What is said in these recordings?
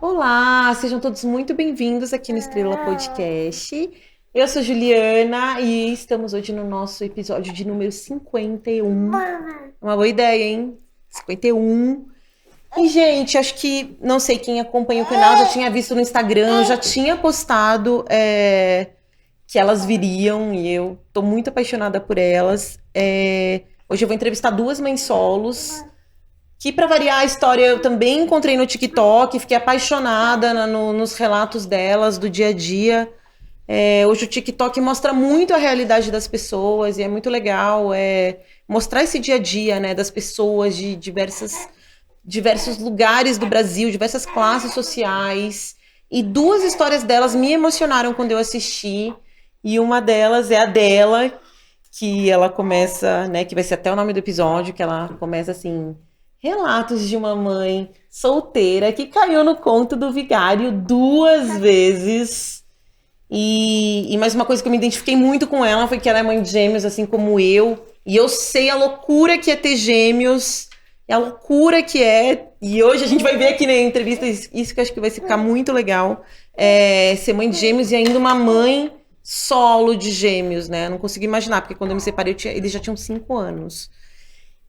Olá, sejam todos muito bem-vindos aqui no Estrela Podcast. Eu sou Juliana e estamos hoje no nosso episódio de número 51. Uma boa ideia, hein? 51. E, gente, acho que, não sei quem acompanha o canal, já tinha visto no Instagram, já tinha postado que elas viriam e eu tô muito apaixonada por elas. Hoje eu vou entrevistar duas mães solos. Que, para variar a história, eu também encontrei no TikTok, fiquei apaixonada nos relatos delas, do dia a dia. Hoje o TikTok mostra muito a realidade das pessoas e é muito legal mostrar esse dia a dia, né, das pessoas de diversos lugares do Brasil, diversas classes sociais. E duas histórias delas me emocionaram quando eu assisti. E uma delas é a dela, que ela começa, né, que vai ser até o nome do episódio, que ela começa assim... Relatos de uma mãe solteira que caiu no conto do vigário 2 vezes. E mais uma coisa que eu me identifiquei muito com ela foi que ela é mãe de gêmeos, assim como eu. E eu sei a loucura que é ter gêmeos, a loucura que é. E hoje a gente vai ver aqui na entrevista isso que eu acho que vai ficar muito legal. Ser mãe de gêmeos e ainda uma mãe solo de gêmeos, né? Eu não consigo imaginar, porque quando eu me separei, eles já tinham 5 anos.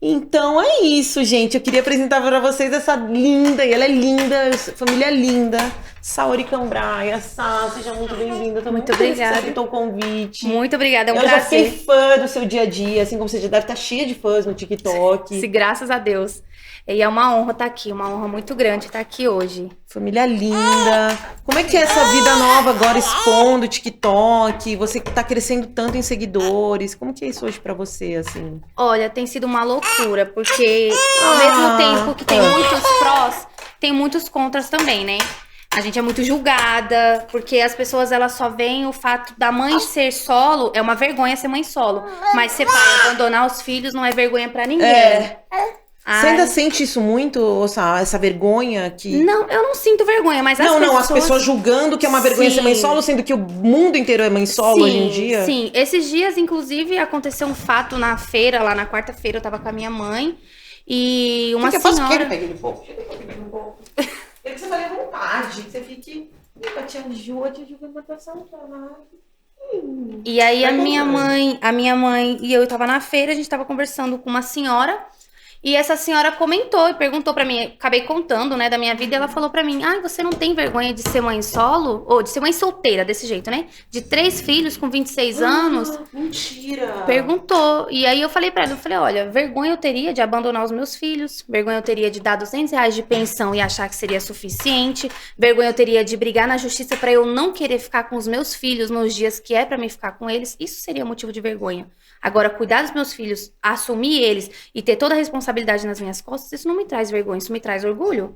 Então é isso, gente. Eu queria apresentar para vocês essa linda, e ela é linda, família linda, Saori Cambraia. Sá, seja muito bem-vinda. Muito obrigada. Você aceitou o convite. Muito obrigada, é um prazer. Eu já fiquei fã do seu dia a dia, assim como você já deve estar cheia de fãs no TikTok. Sim, graças a Deus. E é uma honra estar aqui, uma honra muito grande estar aqui hoje. Família linda. Como é que é essa vida nova agora expondo o TikTok? Você que tá crescendo tanto em seguidores. Como que é isso hoje pra você, assim? Olha, tem sido uma loucura, porque ao mesmo tempo que tem muitos prós, tem muitos contras também, né? A gente é muito julgada, porque as pessoas elas só veem o fato da mãe ser solo, é uma vergonha ser mãe solo. Mas ser pai, abandonar os filhos não é vergonha pra ninguém. Você ainda sente isso muito, essa vergonha que... Não, eu não sinto vergonha, mas as pessoas julgando que é uma vergonha ser mãe solo, sendo que o mundo inteiro é mãe solo hoje em dia. Sim, esses dias, inclusive, aconteceu um fato na feira, lá na quarta-feira, eu tava com a minha mãe, e uma senhora... Pegue ele um pouco. Quero que você fale à vontade, que você fique... A tia Ju vai botar essa E aí a minha mãe e eu tava na feira, a gente tava conversando com uma senhora, e essa senhora comentou e perguntou pra mim, acabei contando, né, da minha vida, e ela falou pra mim, você não tem vergonha de ser mãe solo? Ou de ser mãe solteira, desse jeito, né? De 3 filhos com 26 anos. Mentira! Perguntou. E aí eu falei pra ela, olha, vergonha eu teria de abandonar os meus filhos, vergonha eu teria de dar R$ 200 de pensão e achar que seria suficiente, vergonha eu teria de brigar na justiça pra eu não querer ficar com os meus filhos nos dias que é pra mim ficar com eles. Isso seria motivo de vergonha. Agora, cuidar dos meus filhos, assumir eles e ter toda a responsabilidade nas minhas costas, isso não me traz vergonha, isso me traz orgulho.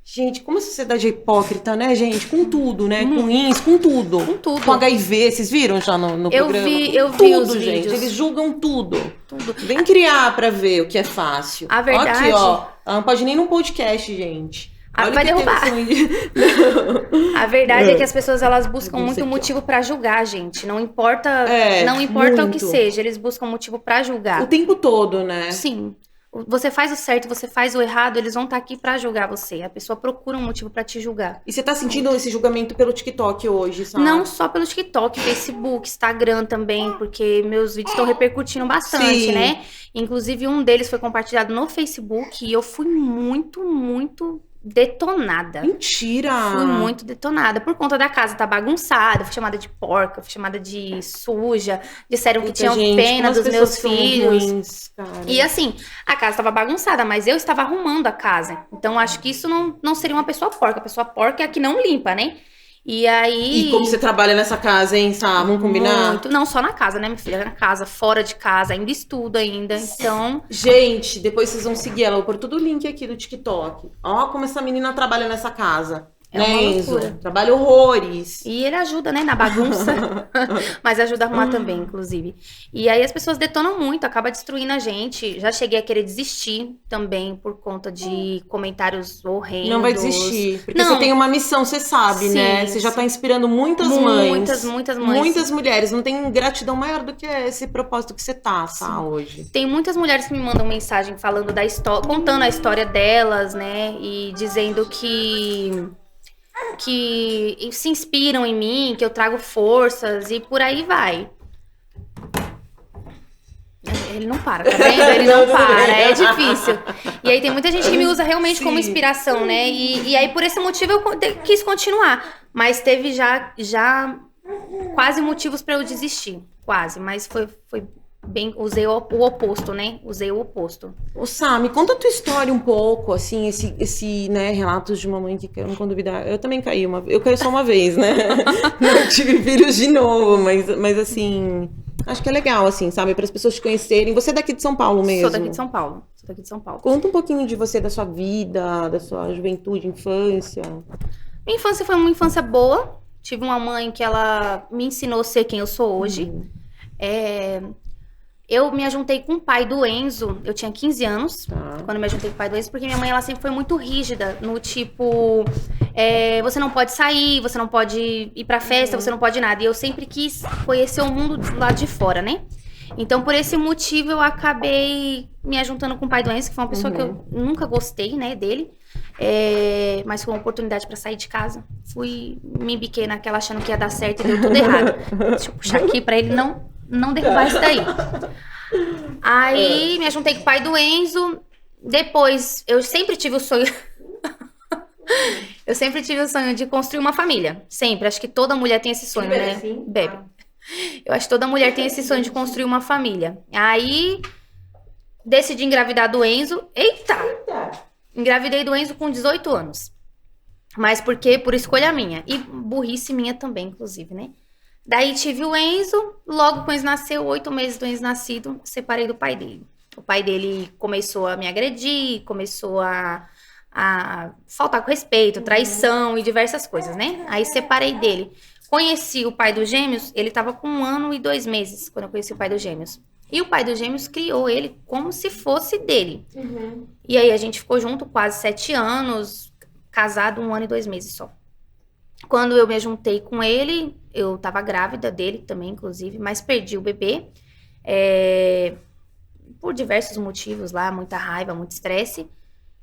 Gente, como a sociedade é hipócrita, né, gente? Com tudo, né? Com isso, com tudo. Com tudo. Com HIV, vocês viram já no programa? Eu vi os gente. vídeos. Eles julgam tudo. Vem criar pra ver o que é fácil. A verdade... Aqui, ó. Ela não pode nem num podcast, gente. Vai derrubar. A verdade é que as pessoas elas buscam muito motivo pra julgar, gente. Não importa, não importa o que seja, eles buscam motivo pra julgar. O tempo todo, né? Sim. Você faz o certo, você faz o errado, eles vão estar aqui pra julgar você. A pessoa procura um motivo pra te julgar. E você tá sentindo esse julgamento pelo TikTok hoje, sabe? Não só pelo TikTok, Facebook, Instagram também, porque meus vídeos estão repercutindo bastante, né? Inclusive, um deles foi compartilhado no Facebook e eu fui muito detonada. Mentira! Fui muito detonada. Por conta da casa tá bagunçada, fui chamada de porca, fui chamada de suja, disseram que tinham pena dos meus filhos. Ruins, cara. E assim, a casa tava bagunçada, mas eu estava arrumando a casa. Então acho que isso não seria uma pessoa porca. A pessoa porca é a que não limpa, né? E aí... E como você trabalha nessa casa, hein, Sá? Vamos combinar? Muito. Não só na casa, né, minha filha? Na casa, fora de casa, ainda estudo ainda, então... Gente, depois vocês vão seguir ela. Eu vou pôr todo o link aqui do TikTok. Ó como essa menina trabalha nessa casa. É uma loucura. Trabalha horrores. E ele ajuda, né, na bagunça. Mas ajuda a arrumar também, inclusive. E aí as pessoas detonam muito, acaba destruindo a gente. Já cheguei a querer desistir também por conta de comentários horrendos. Não vai desistir. Porque você tem uma missão, você sabe, né? Você já tá inspirando muitas mães. Muitas mães. Muitas mulheres. Não tem gratidão maior do que esse propósito que você tá, hoje. Tem muitas mulheres que me mandam mensagem falando da história, contando a história delas, né? E dizendo que que se inspiram em mim, que eu trago forças e por aí vai. Ele não para, tá vendo? Ele não para, é difícil. E aí tem muita gente que me usa realmente como inspiração, né? E aí por esse motivo eu quis continuar. Mas teve já quase motivos pra eu desistir. Quase, mas foi bem... Usei o oposto, né? Usei o oposto. Ô, Sá, me conta a tua história um pouco, assim, esse né, relatos de uma mãe que caiu com duvidar. Eu também caí eu caí só uma vez, né? Não tive filhos de novo, mas assim... Acho que é legal, assim, sabe? Para as pessoas te conhecerem. Você é daqui de São Paulo mesmo? Sou daqui de São Paulo. Conta um pouquinho de você, da sua vida, da sua juventude, infância. Minha infância foi uma infância boa. Tive uma mãe que ela me ensinou a ser quem eu sou hoje. Eu me ajuntei com o pai do Enzo. Eu tinha 15 anos quando eu me ajuntei com o pai do Enzo, porque minha mãe ela sempre foi muito rígida, no tipo... você não pode sair, você não pode ir pra festa, você não pode nada. E eu sempre quis conhecer o mundo do lado de fora, né? Então, por esse motivo, eu acabei me ajuntando com o pai do Enzo, que foi uma pessoa que eu nunca gostei, né, dele. Mas foi uma oportunidade pra sair de casa. Me embiquei naquela achando que ia dar certo e deu tudo errado. Deixa eu puxar aqui pra ele não derrubar isso daí. Aí, me ajuntei com o pai do Enzo. Depois, eu sempre tive o sonho... Eu sempre tive o sonho de construir uma família. Sempre. Acho que toda mulher tem esse sonho, né? Sim. Bebe. Eu acho que toda mulher tem esse sonho de construir uma família. Aí, decidi engravidar do Enzo. Eita! Engravidei do Enzo com 18 anos. Mas por quê? Por escolha minha. E burrice minha também, inclusive, né? Daí tive o Enzo. Logo que o Enzo nasceu, 8 meses do Enzo nascido, separei do pai dele. O pai dele começou a me agredir, começou a faltar com respeito, traição e diversas coisas, né? Aí separei dele. Conheci o pai dos gêmeos, ele tava com 1 ano e 2 meses quando eu conheci o pai dos gêmeos. E o pai dos gêmeos criou ele como se fosse dele. E aí a gente ficou junto quase 7 anos, casado 1 ano e 2 meses só. Quando eu me juntei com ele, eu tava grávida dele também, inclusive, mas perdi o bebê. Por diversos motivos lá, muita raiva, muito estresse.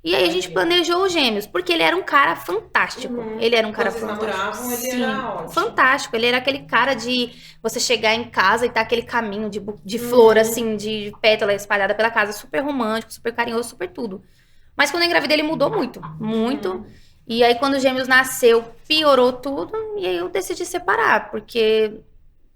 E aí a gente planejou os gêmeos, porque ele era um cara fantástico. Ele era um cara fantástico. Namoravam, ele Sim, era ótimo. fantástico. Ele era aquele cara de você chegar em casa e tá aquele caminho de flor, assim, de pétala espalhada pela casa. Super romântico, super carinhoso, super tudo. Mas quando eu engravidei, ele mudou muito. Muito. E aí quando os gêmeos nasceu, piorou tudo. E aí eu decidi separar, porque...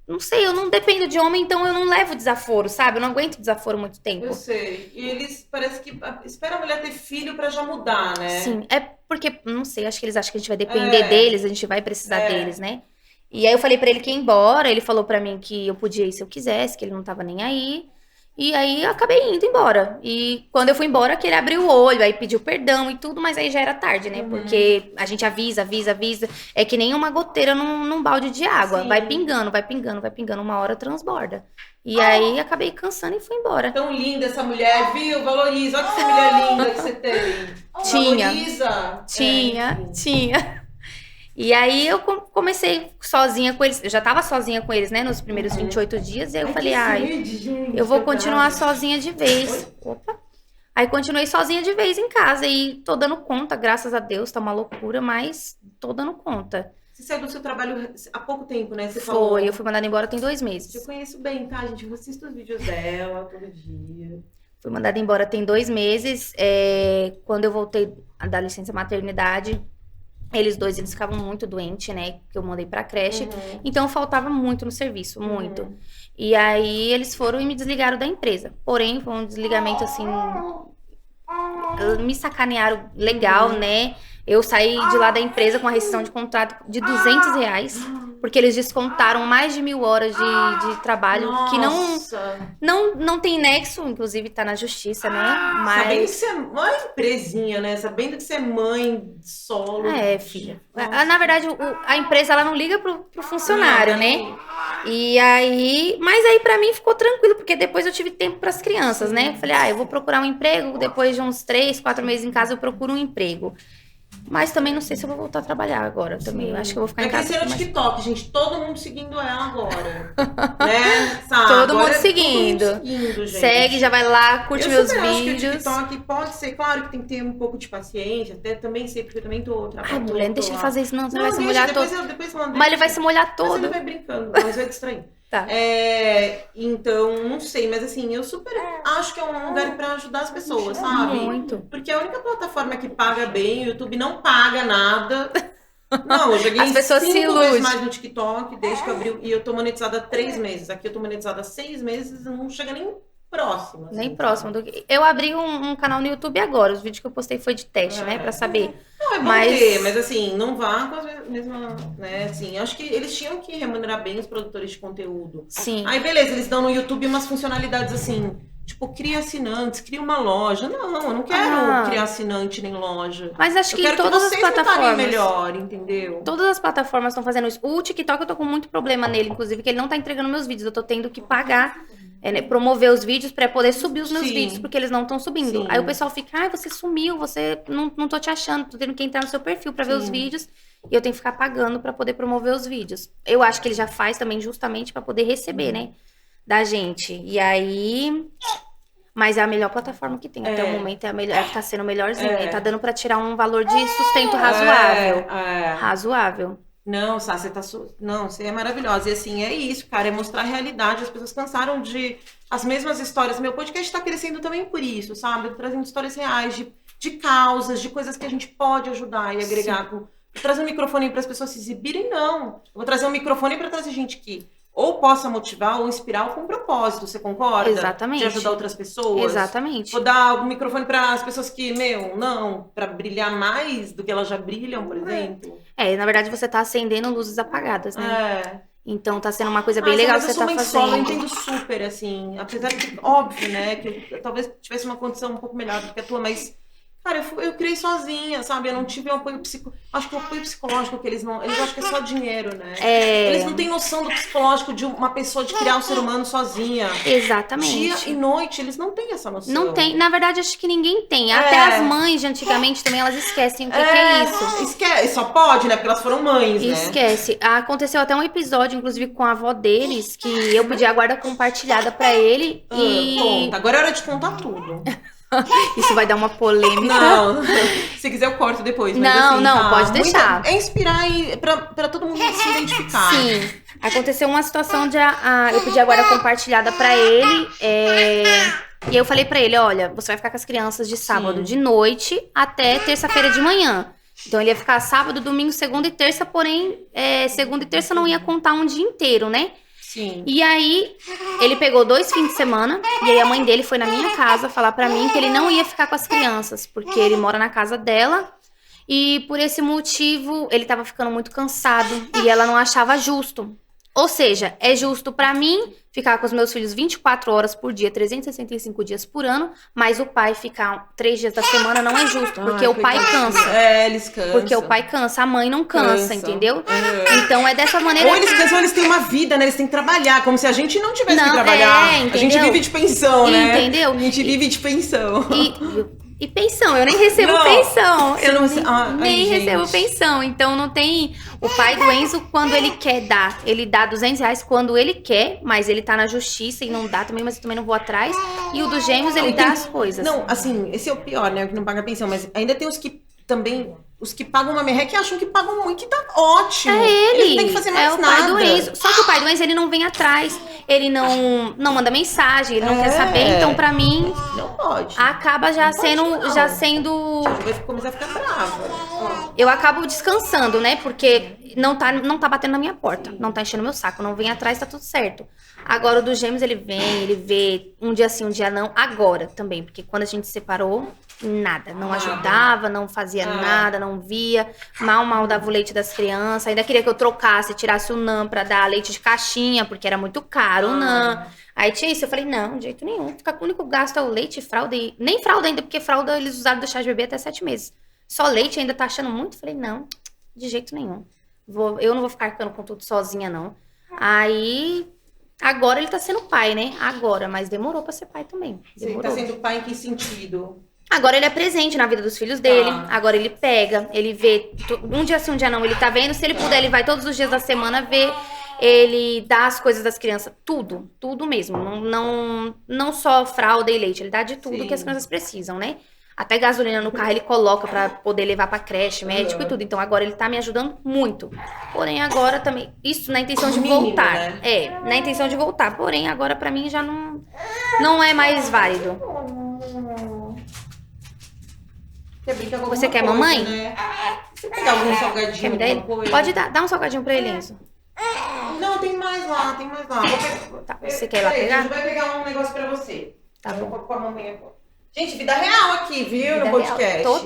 Não sei, eu não dependo de homem, então eu não levo desaforo, sabe? Eu não aguento desaforo muito tempo. Eu sei. E eles, parece que espera a mulher ter filho pra já mudar, né? Sim, é porque, não sei, acho que eles acham que a gente vai depender deles, a gente vai precisar deles, né? E aí eu falei pra ele que ia embora, ele falou pra mim que eu podia ir se eu quisesse, que ele não tava nem aí. E aí eu acabei indo embora. E quando eu fui embora, que ele abriu o olho, aí pediu perdão e tudo, mas aí já era tarde, né? Porque a gente avisa. É que nem uma goteira num balde de água. Sim. Vai pingando, uma hora transborda. E aí acabei cansando e fui embora. Tão linda essa mulher, viu? Valoriza. Olha que mulher linda que você tem. Valoriza. Tinha. E aí eu comecei sozinha com eles. Eu já tava sozinha com eles, né? Nos primeiros 28 dias. E aí eu falei, eu vou continuar sozinha de vez. Opa! Aí continuei sozinha de vez em casa. E tô dando conta, graças a Deus. Tá uma loucura, mas tô dando conta. Você saiu do seu trabalho há pouco tempo, né? Você falou. Eu fui mandada embora tem 2 meses. Eu conheço bem, tá, gente? Eu assisto os vídeos dela todo dia. Fui mandada embora tem 2 meses. Quando eu voltei da licença maternidade... Eles ficavam muito doentes, né? Que eu mandei pra creche. Então, faltava muito no serviço, muito. E aí, eles foram e me desligaram da empresa. Porém, foi um desligamento, assim... Me sacanearam legal, né? Eu saí de lá da empresa com a rescisão de contrato de R$200. Porque eles descontaram mais de 1.000 horas de trabalho. Nossa. Que não tem nexo, inclusive tá na justiça, né? Mas... Sabendo que você é uma empresinha, né? Sabendo que você é mãe solo. Filha. Na verdade, a empresa ela não liga pro funcionário, né? E aí... Mas aí pra mim ficou tranquilo, porque depois eu tive tempo pras crianças, né? Falei, eu vou procurar um emprego. Depois de uns 3, 4 meses em casa, eu procuro um emprego. Mas também não sei se eu vou voltar a trabalhar agora também. Acho que eu vou ficar em casa. Vai crescer no TikTok, gente. Todo mundo seguindo ela agora. Né? Sabe? Todo Agora mundo seguindo. Todo mundo seguindo, gente. Segue, já vai lá, curte meus vídeos. Acho que o TikTok pode ser, claro que tem que ter um pouco de paciência. Até também sei, porque eu também tô trabalhando. Ai, mulher, não deixa ele fazer isso, não. Você não vai se molhar todo. Mas ele vai se molhar todo. Mas ele vai brincando, mas vai distrair. Tá. Então, não sei, mas assim, eu super acho que é um lugar pra ajudar as pessoas, sabe? Muito. Porque a única plataforma que paga bem, o YouTube não paga nada. Não, eu joguei as pessoas 5 se vezes iludem. mais no TikTok desde que eu abri. E eu tô monetizada há 3 meses. Aqui eu tô monetizada há 6 meses e não chega nem próximo. Assim, nem próximo. Eu abri um canal no YouTube agora. Os vídeos que eu postei foi de teste, né? Pra saber. Não, é bom ter, mas assim, não vá com a mesma, né? Assim, acho que eles tinham que remunerar bem os produtores de conteúdo. Sim. Aí, beleza, eles dão no YouTube umas funcionalidades assim, tipo, cria assinantes, cria uma loja. Não, eu não quero criar assinante nem loja. Mas acho que eu quero todas que vocês as plataformas melhor, entendeu? Todas as plataformas estão fazendo isso. O TikTok eu tô com muito problema nele, inclusive, que ele não tá entregando meus vídeos. Eu tô tendo que pagar, né, promover os vídeos pra poder subir os meus vídeos, porque eles não estão subindo. Aí o pessoal fica, você sumiu, você não tô te achando, tô tendo que entrar no seu perfil pra ver os vídeos. E eu tenho que ficar pagando pra poder promover os vídeos. Eu acho que ele já faz também justamente pra poder receber, né, da gente. E aí... Mas é a melhor plataforma que tem. Até o momento é a melhor, que tá sendo melhorzinha. Tá dando pra tirar um valor de sustento razoável. Razoável. Não, Sá, você é maravilhosa. E assim, é isso, cara, é mostrar a realidade. As pessoas cansaram de as mesmas histórias. Meu podcast tá crescendo também por isso, sabe? Trazendo histórias reais de causas, de coisas que a gente pode ajudar e agregar. Trazer um microfone para as pessoas se exibirem, não. Eu vou trazer um microfone para trazer gente que ou possa motivar ou inspirar ou com propósito, você concorda? Exatamente. De ajudar outras pessoas. Exatamente. Vou dar um microfone para as pessoas que, para brilhar mais do que elas já brilham, por exemplo. Na verdade você tá acendendo luzes apagadas, né? Então tá sendo uma coisa bem legal que você tá fazendo. Solo, eu entendo super, assim, apesar de, óbvio, né, que eu talvez tivesse uma condição um pouco melhor do que a tua, mas... Cara, eu criei sozinha, sabe? Eu não tive um apoio psicológico. Acho que o apoio psicológico que eles não... Eles acham que é só dinheiro, né? Eles não têm noção do psicológico de uma pessoa de criar um ser humano sozinha. Exatamente. Dia e noite, eles não têm essa noção. Não tem. Na verdade, acho que ninguém tem. Até as mães de antigamente também, elas esquecem o que é isso. Esquece. Só pode, né? Porque elas foram mães, né? Esquece. Aconteceu até um episódio, inclusive, com a avó deles, que eu pedi a guarda compartilhada pra ele e... Conta. Agora é hora de contar tudo. Isso vai dar uma polêmica. Não, se quiser eu corto depois. Mas não, assim, pode deixar. É inspirar pra todo mundo se identificar. Sim. Aconteceu uma situação de eu pedi a guarda compartilhada pra ele. E eu falei pra ele, olha, você vai ficar com as crianças de sábado de noite até terça-feira de manhã. Então ele ia ficar sábado, domingo, segunda e terça, porém, segunda e terça não ia contar um dia inteiro, né? Sim. E aí, ele pegou 2 fins de semana, e aí a mãe dele foi na minha casa falar pra mim que ele não ia ficar com as crianças, porque ele mora na casa dela, e por esse motivo, ele tava ficando muito cansado, e ela não achava justo. Ou seja, é justo pra mim ficar com os meus filhos 24 horas por dia, 365 dias por ano, mas o pai ficar 3 dias da semana não é justo, porque o pai cansa. Eles cansam. Porque o pai cansa, a mãe não cansa, entendeu? Então é dessa maneira... Ou eles cansam, eles têm uma vida, né? Eles têm que trabalhar, como se a gente não tivesse que trabalhar. A gente vive de pensão, né? Entendeu? A gente vive de pensão. E pensão, eu nem recebo pensão. Eu nem recebo gente. pensão. Então não tem. O pai do Enzo, quando ele quer dar, ele dá R$200 quando ele quer, mas ele tá na justiça e não dá também, mas eu também não vou atrás. E o dos gêmeos, ele dá as coisas. Não, assim, esse é o pior, né? O que não paga pensão, mas ainda tem os que também. Os que pagam uma merreca e acham que pagam muito, que tá ótimo. Ele não tem que fazer mais o nada. pai do Enzo. Só que o pai do Enzo, ele não vem atrás. Ele não manda mensagem, ele não quer saber. Então, pra mim, não pode. Acaba já sendo. Vai começar a ficar brava. Eu acabo descansando, né? Porque não tá batendo na minha porta. Não tá enchendo meu saco. Não vem atrás, tá tudo certo. Agora, o dos gêmeos, ele vem, ele vê um dia sim, um dia não. Agora também. Porque quando a gente se separou, nada. Não ajudava, não fazia nada, não via. Mal dava o leite das crianças. Ainda queria que eu trocasse, tirasse o NAN pra dar leite de caixinha, porque era muito caro o NAN. Aí tinha isso, eu falei, não, de jeito nenhum. O único gasto é o leite e fralda. Nem fralda ainda, porque fralda eles usaram do chá de bebê até 7 meses. Só leite ainda tá achando muito? Falei, não, de jeito nenhum. Eu não vou ficar arcando com tudo sozinha, não. Aí, agora ele tá sendo pai, né? Agora, mas demorou pra ser pai também. Você tá sendo pai em que sentido? Agora ele é presente na vida dos filhos dele. Agora ele pega, ele vê. Um dia sim, um dia não, ele tá vendo. Se ele puder, ele vai todos os dias da semana ver. Ele dá as coisas das crianças. Tudo. Tudo mesmo. Não só fralda e leite. Ele dá de tudo que as crianças precisam, né? Até gasolina no carro ele coloca pra poder levar pra creche, médico e tudo. Então agora ele tá me ajudando muito. Porém agora também, isso na intenção de voltar. Né? É, na intenção de voltar. Porém agora pra mim já não é mais válido. Você quer mamãe? Né? Você quer algum salgadinho? Quer me dar ele? Pode dar um salgadinho pra ele, Enzo. Não, tem mais lá. Tá, você quer ir lá Peraí, pegar? A gente vai pegar um negócio pra você. Tá bom. Com a mamãe agora. Gente, vida real aqui, viu? Vida no podcast. real.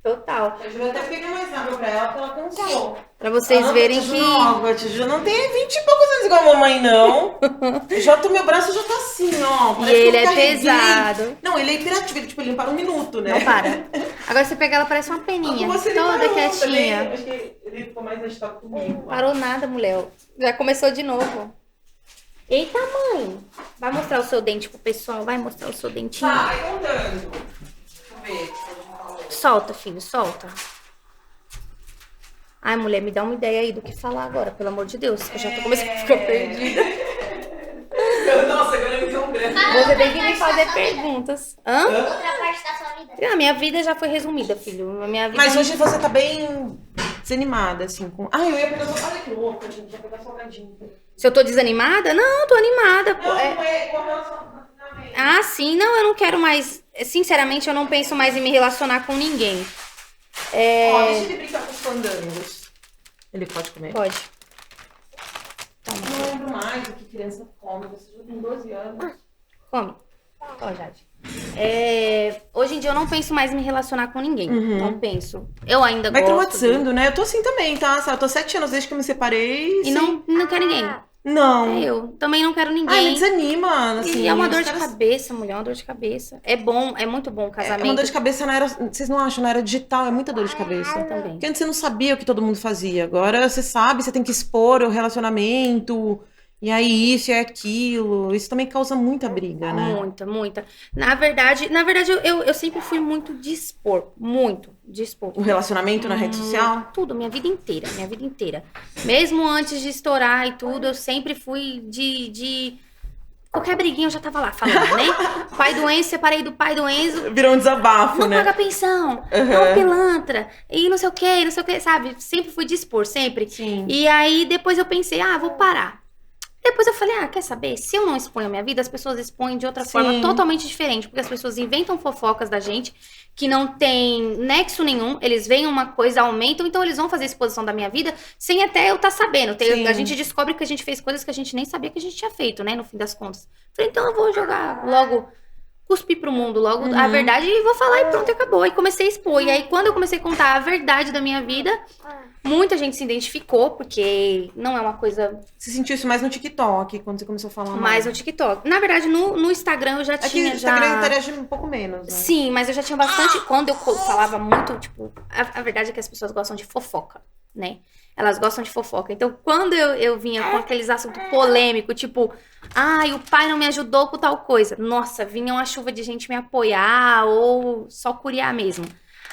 Total. A Ju até peguei mais água pra ela, porque ela cansou. Pra vocês verem que... Não, Ju não tem 20 e poucos anos igual a mamãe, não. Meu braço já tá assim, ó. E ele é pesado. Não, ele é hiperativo, ele para um minuto, né? Não para. Agora você pega ela, parece uma peninha. Você toda parou quietinha. também. Acho que ele ficou mais agitado comigo. Parou nada, mulher. Já começou de novo. Eita, mãe. Vai mostrar o seu dente pro pessoal? Vai mostrar o seu dentinho? Vai contando. Deixa eu ver. Solta, filho, solta. Ai, mulher, me dá uma ideia aí do que falar agora, pelo amor de Deus. Eu já tô começando a ficar perdida. Nossa, agora me deu um grande. Você tem que me fazer perguntas. Hã? Outra parte da sua vida. A minha vida já foi resumida, filho. A minha vida... Mas hoje você tá bem desanimada, assim. Eu ia pegar só... Olha que louca, gente. Ia pegar salgadinho. Se eu tô desanimada? Não, tô animada. Pô. Não é com relação... Ah, sim. Não, eu não quero mais... Sinceramente, eu não penso mais em me relacionar com ninguém. Ó, deixa ele brincar com os fandangos. Ele pode comer? Pode. Não lembro mais o que criança come. Você já tem 12 anos. Come. Ó, Jade. Hoje em dia eu não penso mais em me relacionar com ninguém. Não penso. Eu ainda Vai gosto. traumatizando, né? Eu tô assim também, tá? Eu tô 7 anos desde que eu me separei. E não quero ninguém. Não. Eu também não quero Ai, me ninguém. desanima, assim. E é uma dor os de caras- cabeça, mulher, é uma dor de cabeça. É bom, é muito bom o É casamento. uma dor de cabeça na era... Vocês não acham? Na era digital é muita dor de cabeça. também. Porque antes você não sabia o que todo mundo fazia. Agora você sabe, você tem que expor o relacionamento. E aí isso e aquilo. Isso também causa muita briga, né? Muita. Na verdade, eu sempre fui muito de expor. Muito de expor. O relacionamento na rede social. Tudo, minha vida inteira. Mesmo antes de estourar e tudo, eu sempre fui de... Qualquer briguinha eu já tava lá falando, né? Pai do Enzo, separei do pai do Enzo. Virou um desabafo, Não né? paga pensão, é um pilantra, e não sei o que, sabe? Sempre fui de expor, sempre. Sim. E aí, depois eu pensei, vou parar. Depois eu falei, quer saber? Se eu não exponho a minha vida, as pessoas expõem de outra forma totalmente diferente. Porque as pessoas inventam fofocas da gente que não tem nexo nenhum. Eles veem uma coisa, aumentam, então eles vão fazer exposição da minha vida sem até eu estar sabendo. A gente descobre que a gente fez coisas que a gente nem sabia que a gente tinha feito, né? No fim das contas. Falei, então eu vou jogar logo, cuspir pro mundo logo a verdade e vou falar e pronto, e acabou. E comecei a expor. E aí, quando eu comecei a contar a verdade da minha vida, muita gente se identificou, porque não é uma coisa... Você sentiu isso mais no TikTok, quando você começou a falar mais no TikTok. Na verdade, no Instagram eu já Aqui tinha no Instagram já... interage um pouco menos, né? Sim, mas eu já tinha bastante... Quando eu falava muito, tipo... A verdade é que as pessoas gostam de fofoca, né? Elas gostam de fofoca. Então, quando eu vinha com aqueles assuntos polêmicos, tipo... o pai não me ajudou com tal coisa. Nossa, vinha uma chuva de gente me apoiar ou só curiar mesmo.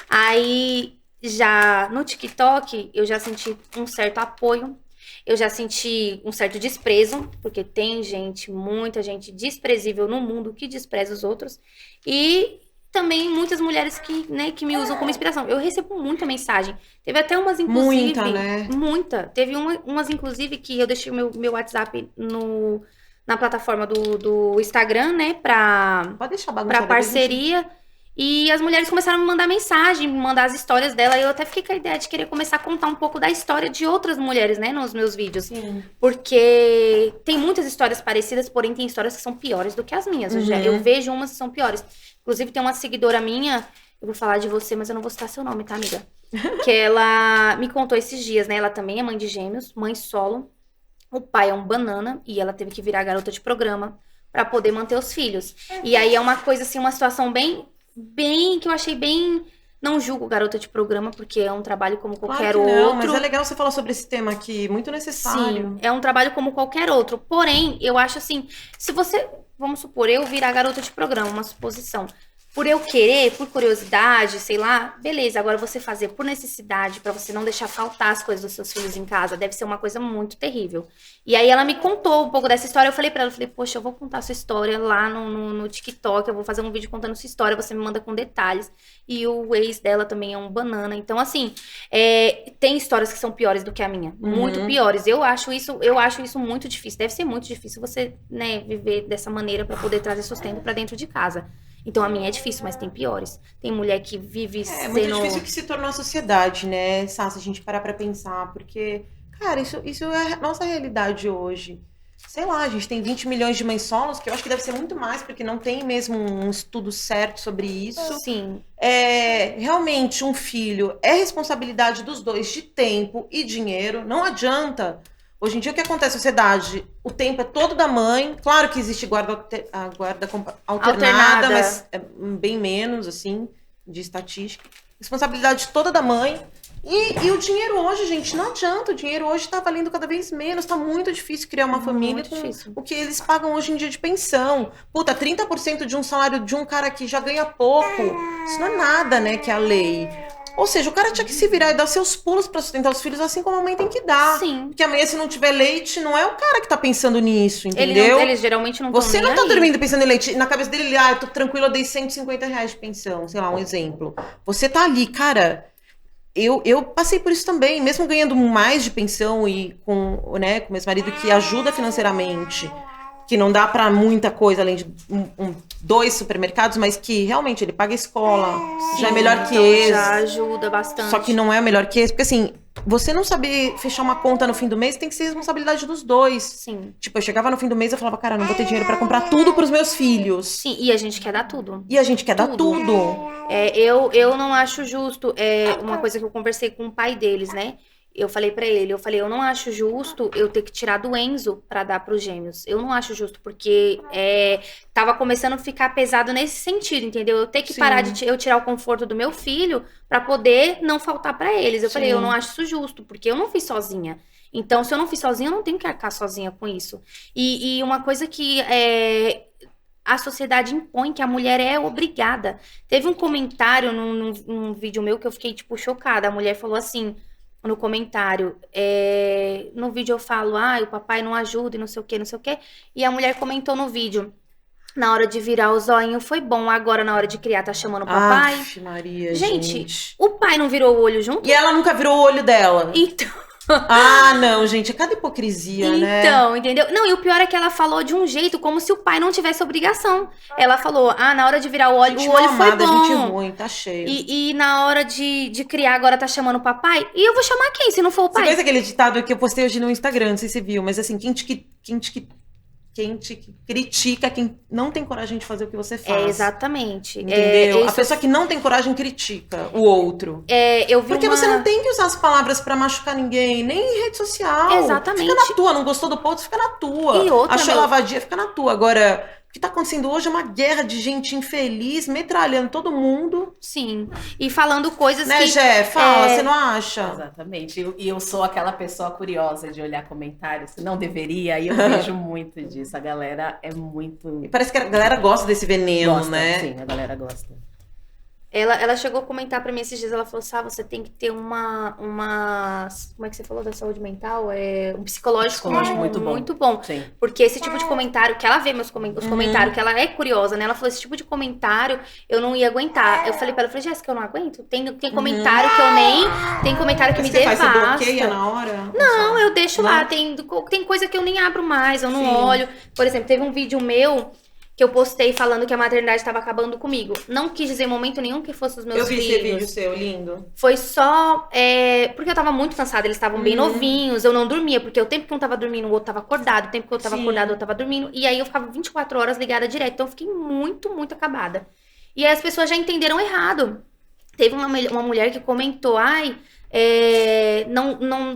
Aí... Já no TikTok, eu já senti um certo apoio, eu já senti um certo desprezo, porque tem muita gente desprezível no mundo que despreza os outros, e também muitas mulheres que me usam como inspiração. Eu recebo muita mensagem, teve até umas, inclusive... Muita, né? Muita. Teve umas, inclusive, que eu deixei meu WhatsApp na plataforma do Instagram, né, Pode deixar pra bagunçado. parceria... E as mulheres começaram a me mandar mensagem, me mandar as histórias dela. E eu até fiquei com a ideia de querer começar a contar um pouco da história de outras mulheres, né, nos meus vídeos. Sim. Porque tem muitas histórias parecidas, porém tem histórias que são piores do que as minhas. Eu vejo umas que são piores. Inclusive tem uma seguidora minha, eu vou falar de você, mas eu não vou citar seu nome, tá, amiga? Que ela me contou esses dias, né? Ela também é mãe de gêmeos, mãe solo. O pai é um banana e ela teve que virar garota de programa pra poder manter os filhos. E aí é uma coisa assim, uma situação bem que eu achei bem... Não julgo garota de programa, porque é um trabalho como qualquer Claro que não, outro. mas é legal você falar sobre esse tema aqui, muito necessário. Sim, é um trabalho como qualquer outro. Porém, eu acho assim, se você, vamos supor, eu virar garota de programa, uma suposição. por eu querer, por curiosidade, sei lá, beleza. Agora você fazer por necessidade, pra você não deixar faltar as coisas dos seus filhos em casa, deve ser uma coisa muito terrível. E aí ela me contou um pouco dessa história, eu falei pra ela, poxa, eu vou contar sua história lá no TikTok, eu vou fazer um vídeo contando sua história, você me manda com detalhes. E o ex dela também é um banana. Então, assim, tem histórias que são piores do que a minha. Muito piores. Eu acho isso muito difícil. Deve ser muito difícil você, né, viver dessa maneira pra poder trazer sustento pra dentro de casa. Então, a minha é difícil, mas tem piores. Tem mulher que vive sendo... É muito difícil que se tornou a sociedade, né, Sá, se a gente parar pra pensar, porque, cara, isso é a nossa realidade hoje. Sei lá, a gente tem 20 milhões de mães solos, que eu acho que deve ser muito mais, porque não tem mesmo um estudo certo sobre isso. Sim. Realmente, um filho é responsabilidade dos dois de tempo e dinheiro, não adianta. Hoje em dia, o que acontece na sociedade? O tempo é todo da mãe. Claro que existe a guarda alternada, mas é bem menos, assim, de estatística. Responsabilidade toda da mãe. E o dinheiro hoje, gente, não adianta. O dinheiro hoje tá valendo cada vez menos. Tá muito difícil criar uma família com o que eles pagam hoje em dia de pensão. Puta, 30% de um salário de um cara que já ganha pouco. Isso não é nada, né, que é a lei. Ou seja, o cara tinha que se virar e dar seus pulos pra sustentar os filhos, assim como a mãe tem que dar. Sim. Porque amanhã, se não tiver leite, não é o cara que tá pensando nisso, entendeu? Eles geralmente não estão Você não tá dormindo pensando em leite. Na cabeça dele, eu tô tranquilo, eu dei R$ 150 de pensão. Sei lá, um exemplo. Você tá ali, cara... Eu passei por isso também, mesmo ganhando mais de pensão e com meu ex-marido que ajuda financeiramente, que não dá pra muita coisa, além de 2 supermercados, mas que realmente ele paga a escola, já é melhor que esse. Já ajuda bastante. Só que não é melhor que esse, porque assim, você não saber fechar uma conta no fim do mês tem que ser responsabilidade dos dois. Sim. Tipo, eu chegava no fim do mês e falava, cara, não vou ter dinheiro pra comprar tudo pros meus filhos. Sim, e a gente quer dar tudo. E a gente quer dar tudo. Eu não acho justo, uma coisa que eu conversei com o pai deles, né? Eu falei pra ele, eu não acho justo eu ter que tirar do Enzo pra dar pros gêmeos. Eu não acho justo, porque tava começando a ficar pesado nesse sentido, entendeu? Eu ter que parar de eu tirar o conforto do meu filho pra poder não faltar pra eles. Eu falei, eu não acho isso justo, porque eu não fiz sozinha. Então, se eu não fiz sozinha, eu não tenho que arcar sozinha com isso. E uma coisa que a sociedade impõe, que a mulher é obrigada. Teve um comentário num vídeo meu que eu fiquei, tipo, chocada. A mulher falou assim, no comentário, no vídeo eu falo, o papai não ajuda e não sei o que, não sei o que. E a mulher comentou no vídeo, na hora de virar o zoinho foi bom, agora na hora de criar tá chamando o papai. Aff, Maria, gente, o pai não virou o olho junto? E ela nunca virou o olho dela. Então... não, gente, é cada hipocrisia, né? Então, entendeu? Não, e o pior é que ela falou de um jeito como se o pai não tivesse obrigação. Ela falou, na hora de virar o olho, o olho foi bom. Gente ruim, tá cheio. E na hora de criar, agora tá chamando o papai. E eu vou chamar quem, se não for o pai? Você fez aquele ditado que eu postei hoje no Instagram, não sei se você viu, mas assim, quem te critica, quem não tem coragem de fazer o que você faz. Exatamente. Entendeu? A pessoa que não tem coragem critica o outro. Porque você não tem que usar as palavras pra machucar ninguém, nem em rede social. Exatamente. Fica na tua, não gostou do ponto, fica na tua. E outra, achou ela vadia, fica na tua. Agora, o que tá acontecendo hoje é uma guerra de gente infeliz, metralhando todo mundo. Sim. E falando coisas né, que... Gé? Fala, você não acha? Exatamente. E eu sou aquela pessoa curiosa de olhar comentários. Não deveria, e eu vejo muito disso. A galera é muito... E parece que a galera gosta desse veneno, né? Sim, a galera gosta. Ela chegou a comentar pra mim esses dias, ela falou, você tem que ter uma... Como é que você falou da saúde mental? Um psicológico muito bom. Sim. Porque esse tipo de comentário, que ela vê os comentários, que ela é curiosa, né? Ela falou, esse tipo de comentário eu não ia aguentar. Eu falei pra ela, Jéssica, eu não aguento. Tem comentário que eu nem... Tem comentário que me devasta. Você bloqueia na hora? Não, eu deixo lá. Tem coisa que eu nem abro mais, eu não olho. Por exemplo, teve um vídeo meu... que eu postei falando que a maternidade estava acabando comigo. Não quis dizer em momento nenhum que fosse os meus filhos. Eu vi esse vídeo seu, lindo. Foi só... porque eu tava muito cansada, eles estavam bem novinhos, eu não dormia, porque o tempo que um tava dormindo, o outro tava acordado, o tempo que eu tava acordado, eu tava dormindo, e aí eu ficava 24 horas ligada direto, então eu fiquei muito, muito acabada. E aí as pessoas já entenderam errado. Teve uma mulher que comentou,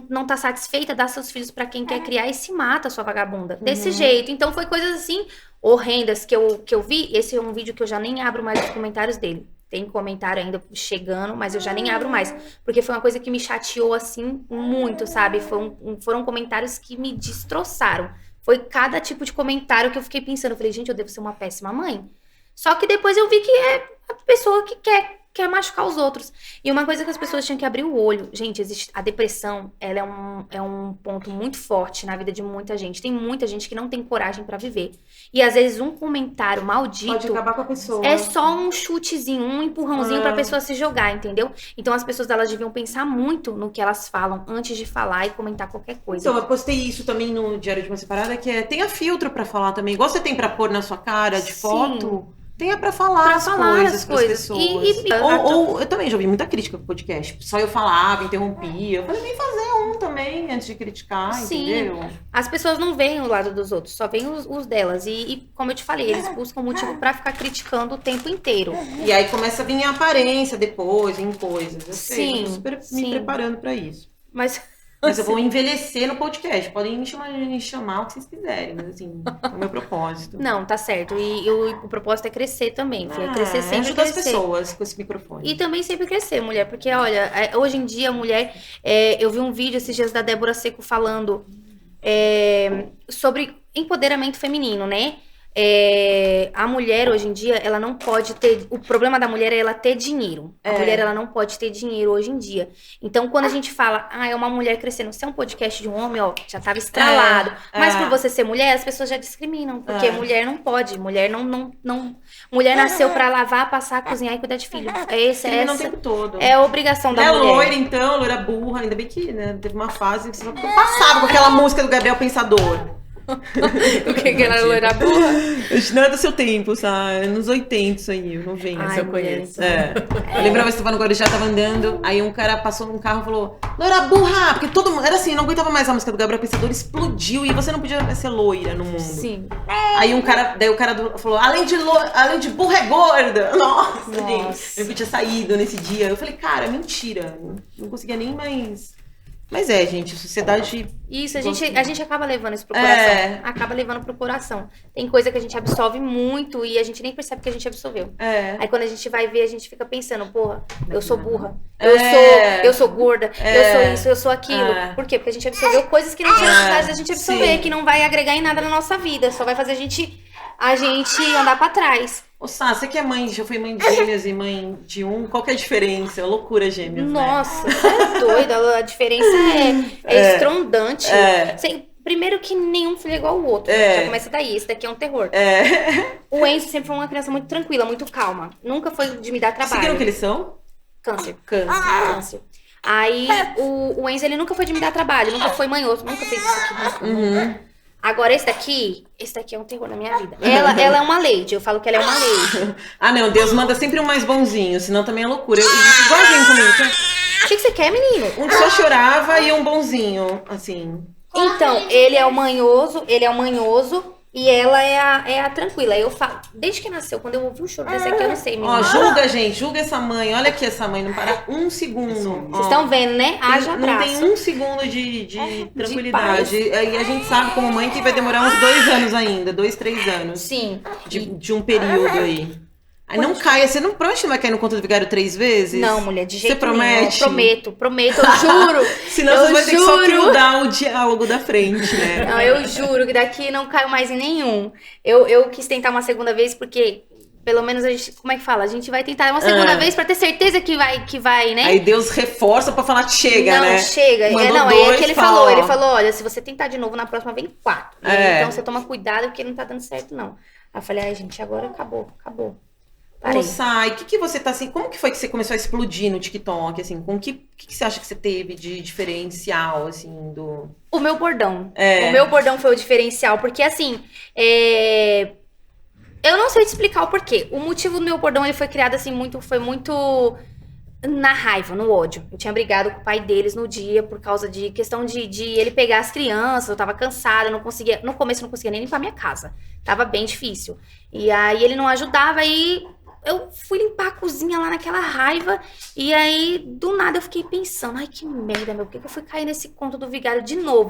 não tá satisfeita, dá seus filhos pra quem quer criar e se mata, sua vagabunda. Desse jeito. Então foi coisas assim horrendas que eu vi. Esse é um vídeo que eu já nem abro mais os comentários dele. Tem comentário ainda chegando, mas eu já nem abro mais. Porque foi uma coisa que me chateou assim muito, sabe? Foram comentários que me destroçaram. Foi cada tipo de comentário que eu fiquei pensando. Eu falei, gente, eu devo ser uma péssima mãe. Só que depois eu vi que é a pessoa que quer machucar os outros. E uma coisa que as pessoas tinham que abrir o olho. Gente, a depressão, ela é um ponto muito forte na vida de muita gente. Tem muita gente que não tem coragem pra viver. E às vezes um comentário maldito Pode acabar com a pessoa. é só um chutezinho, um empurrãozinho pra pessoa se jogar, entendeu? Então as pessoas, elas deviam pensar muito no que elas falam antes de falar e comentar qualquer coisa. Então, eu postei isso também no Diário de uma Separada, que é, tenha filtro pra falar também. Igual você tem pra pôr na sua cara de Sim. foto, tenha pra falar, as coisas pras pessoas. Ou eu também já ouvi muita crítica pro podcast. Só eu falava, interrompia. Eu falei, vem fazer um também, antes de criticar, Sim. entendeu? As pessoas não veem o lado dos outros, só veem os delas. E como eu te falei, eles buscam motivo pra ficar criticando o tempo inteiro. E aí começa a vir a aparência depois, em coisas. Eu sei, Sim, eu tô super me sim. preparando pra isso. Mas Mas eu vou envelhecer no podcast. Podem me chamar o que vocês quiserem, mas assim, é o meu propósito. não, tá certo. E o propósito é crescer também, filha. Crescer sempre, ajudar as crescer. pessoas com esse microfone. E também sempre crescer, mulher. Porque, olha, hoje em dia, mulher... eu vi um vídeo esses dias da Débora Seco falando sobre empoderamento feminino, né? A mulher, hoje em dia, ela não pode ter... O problema da mulher é ela ter dinheiro. A mulher, ela não pode ter dinheiro hoje em dia. Então, quando a gente fala, é uma mulher crescendo, se é um podcast de um homem, ó, já tava estralado. Mas por você ser mulher, as pessoas já discriminam. Porque mulher não pode. Mulher não... Mulher nasceu pra lavar, passar, cozinhar e cuidar de filho. Discrimina o tempo todo. É a obrigação da É mulher. loira, então, loira burra. Ainda bem que, né, teve uma fase que você passava com aquela música do Gabriel Pensador. O que ela loira burra? Não é do seu tempo, sabe? Nos 80 isso aí, 90. Ai, eu conheço. Eu lembrava que você tava no Guarujá, tava andando, aí um cara passou num carro e falou, loira burra! Porque todo mundo, era assim, não aguentava mais a música do Gabriel Pensador, explodiu e você não podia ser loira no mundo. Sim. Aí o cara falou, além de burra é gorda. Nossa, gente, eu tinha saído nesse dia. Eu falei, cara, mentira. Não conseguia nem mais... Mas gente, a sociedade... Isso, a gente acaba levando isso pro coração. Acaba levando pro coração. Tem coisa que a gente absorve muito e a gente nem percebe que a gente absorveu. Aí quando a gente vai ver, a gente fica pensando, porra, eu sou burra. Eu sou gorda. Eu sou isso, eu sou aquilo. Por quê? Porque a gente absorveu coisas que não tinha necessidade da gente absorver, que não vai agregar em nada na nossa vida. Só vai fazer a gente andar pra trás. Ô, Sá, você que é mãe, já foi mãe de gêmeas e mãe de um, qual que é a diferença? É loucura gêmeas, Nossa, você é doida. A diferença é estrondante. Primeiro que nenhum filho é igual ao outro. Já começa daí. Esse daqui é um terror. O Enzo sempre foi uma criança muito tranquila, muito calma. Nunca foi de me dar trabalho. Seguiram que eles são? Câncer. Aí, o Enzo, ele nunca foi de me dar trabalho. Nunca foi manhoso. Nunca fez isso aqui. Agora, esse daqui é um terror na minha vida. Ela é uma lady, eu falo que ela é uma lady. Não, Deus manda sempre um mais bonzinho, senão também é loucura. Igualzinho comigo. O que você quer, menino? Um que só chorava e um bonzinho, assim. Então, ele é o manhoso e ela é a tranquila. Eu falo, desde que nasceu, quando eu ouvi o choro desse aqui, eu não sei, menina. Julga, gente, julga essa mãe. Olha aqui essa mãe, não para um segundo. Vocês estão vendo, né? Haja não abraço. tem um segundo de tranquilidade. E a gente sabe como mãe que vai demorar uns 2 anos ainda, 2, 3 anos. Sim. De um período aí. Aí não caia, você não provavelmente não vai cair no conto do vigário 3 vezes? Não, mulher, de jeito Você promete? Nenhum. Prometo, eu juro. Senão você vai ter que só mudar o diálogo da frente, né? Não, eu juro que daqui não caio mais em nenhum. Eu quis tentar uma segunda vez porque... Pelo menos a gente, como é que fala? A gente vai tentar uma segunda vez pra ter certeza que vai, né? Aí Deus reforça pra falar, chega, não, né? Chega. Mandou É que ele falou, olha, se você tentar de novo, na próxima vem 4. Então você toma cuidado porque não tá dando certo, não. Aí eu falei, gente, agora acabou. Nossa, e o que você tá assim, como que foi que você começou a explodir no TikTok, assim, com o que você acha que você teve de diferencial, assim, do... O meu bordão. O meu bordão foi o diferencial, porque assim, eu não sei te explicar o porquê. O motivo do meu bordão, ele foi criado assim, foi muito na raiva, no ódio. Eu tinha brigado com o pai deles no dia por causa de questão de ele pegar as crianças, eu tava cansada, eu não conseguia, no começo eu não conseguia nem limpar minha casa. Tava bem difícil. E aí ele não ajudava e eu fui limpar a cozinha lá naquela raiva e aí, do nada, eu fiquei pensando, ai, que merda, por que eu fui cair nesse conto do vigário de novo?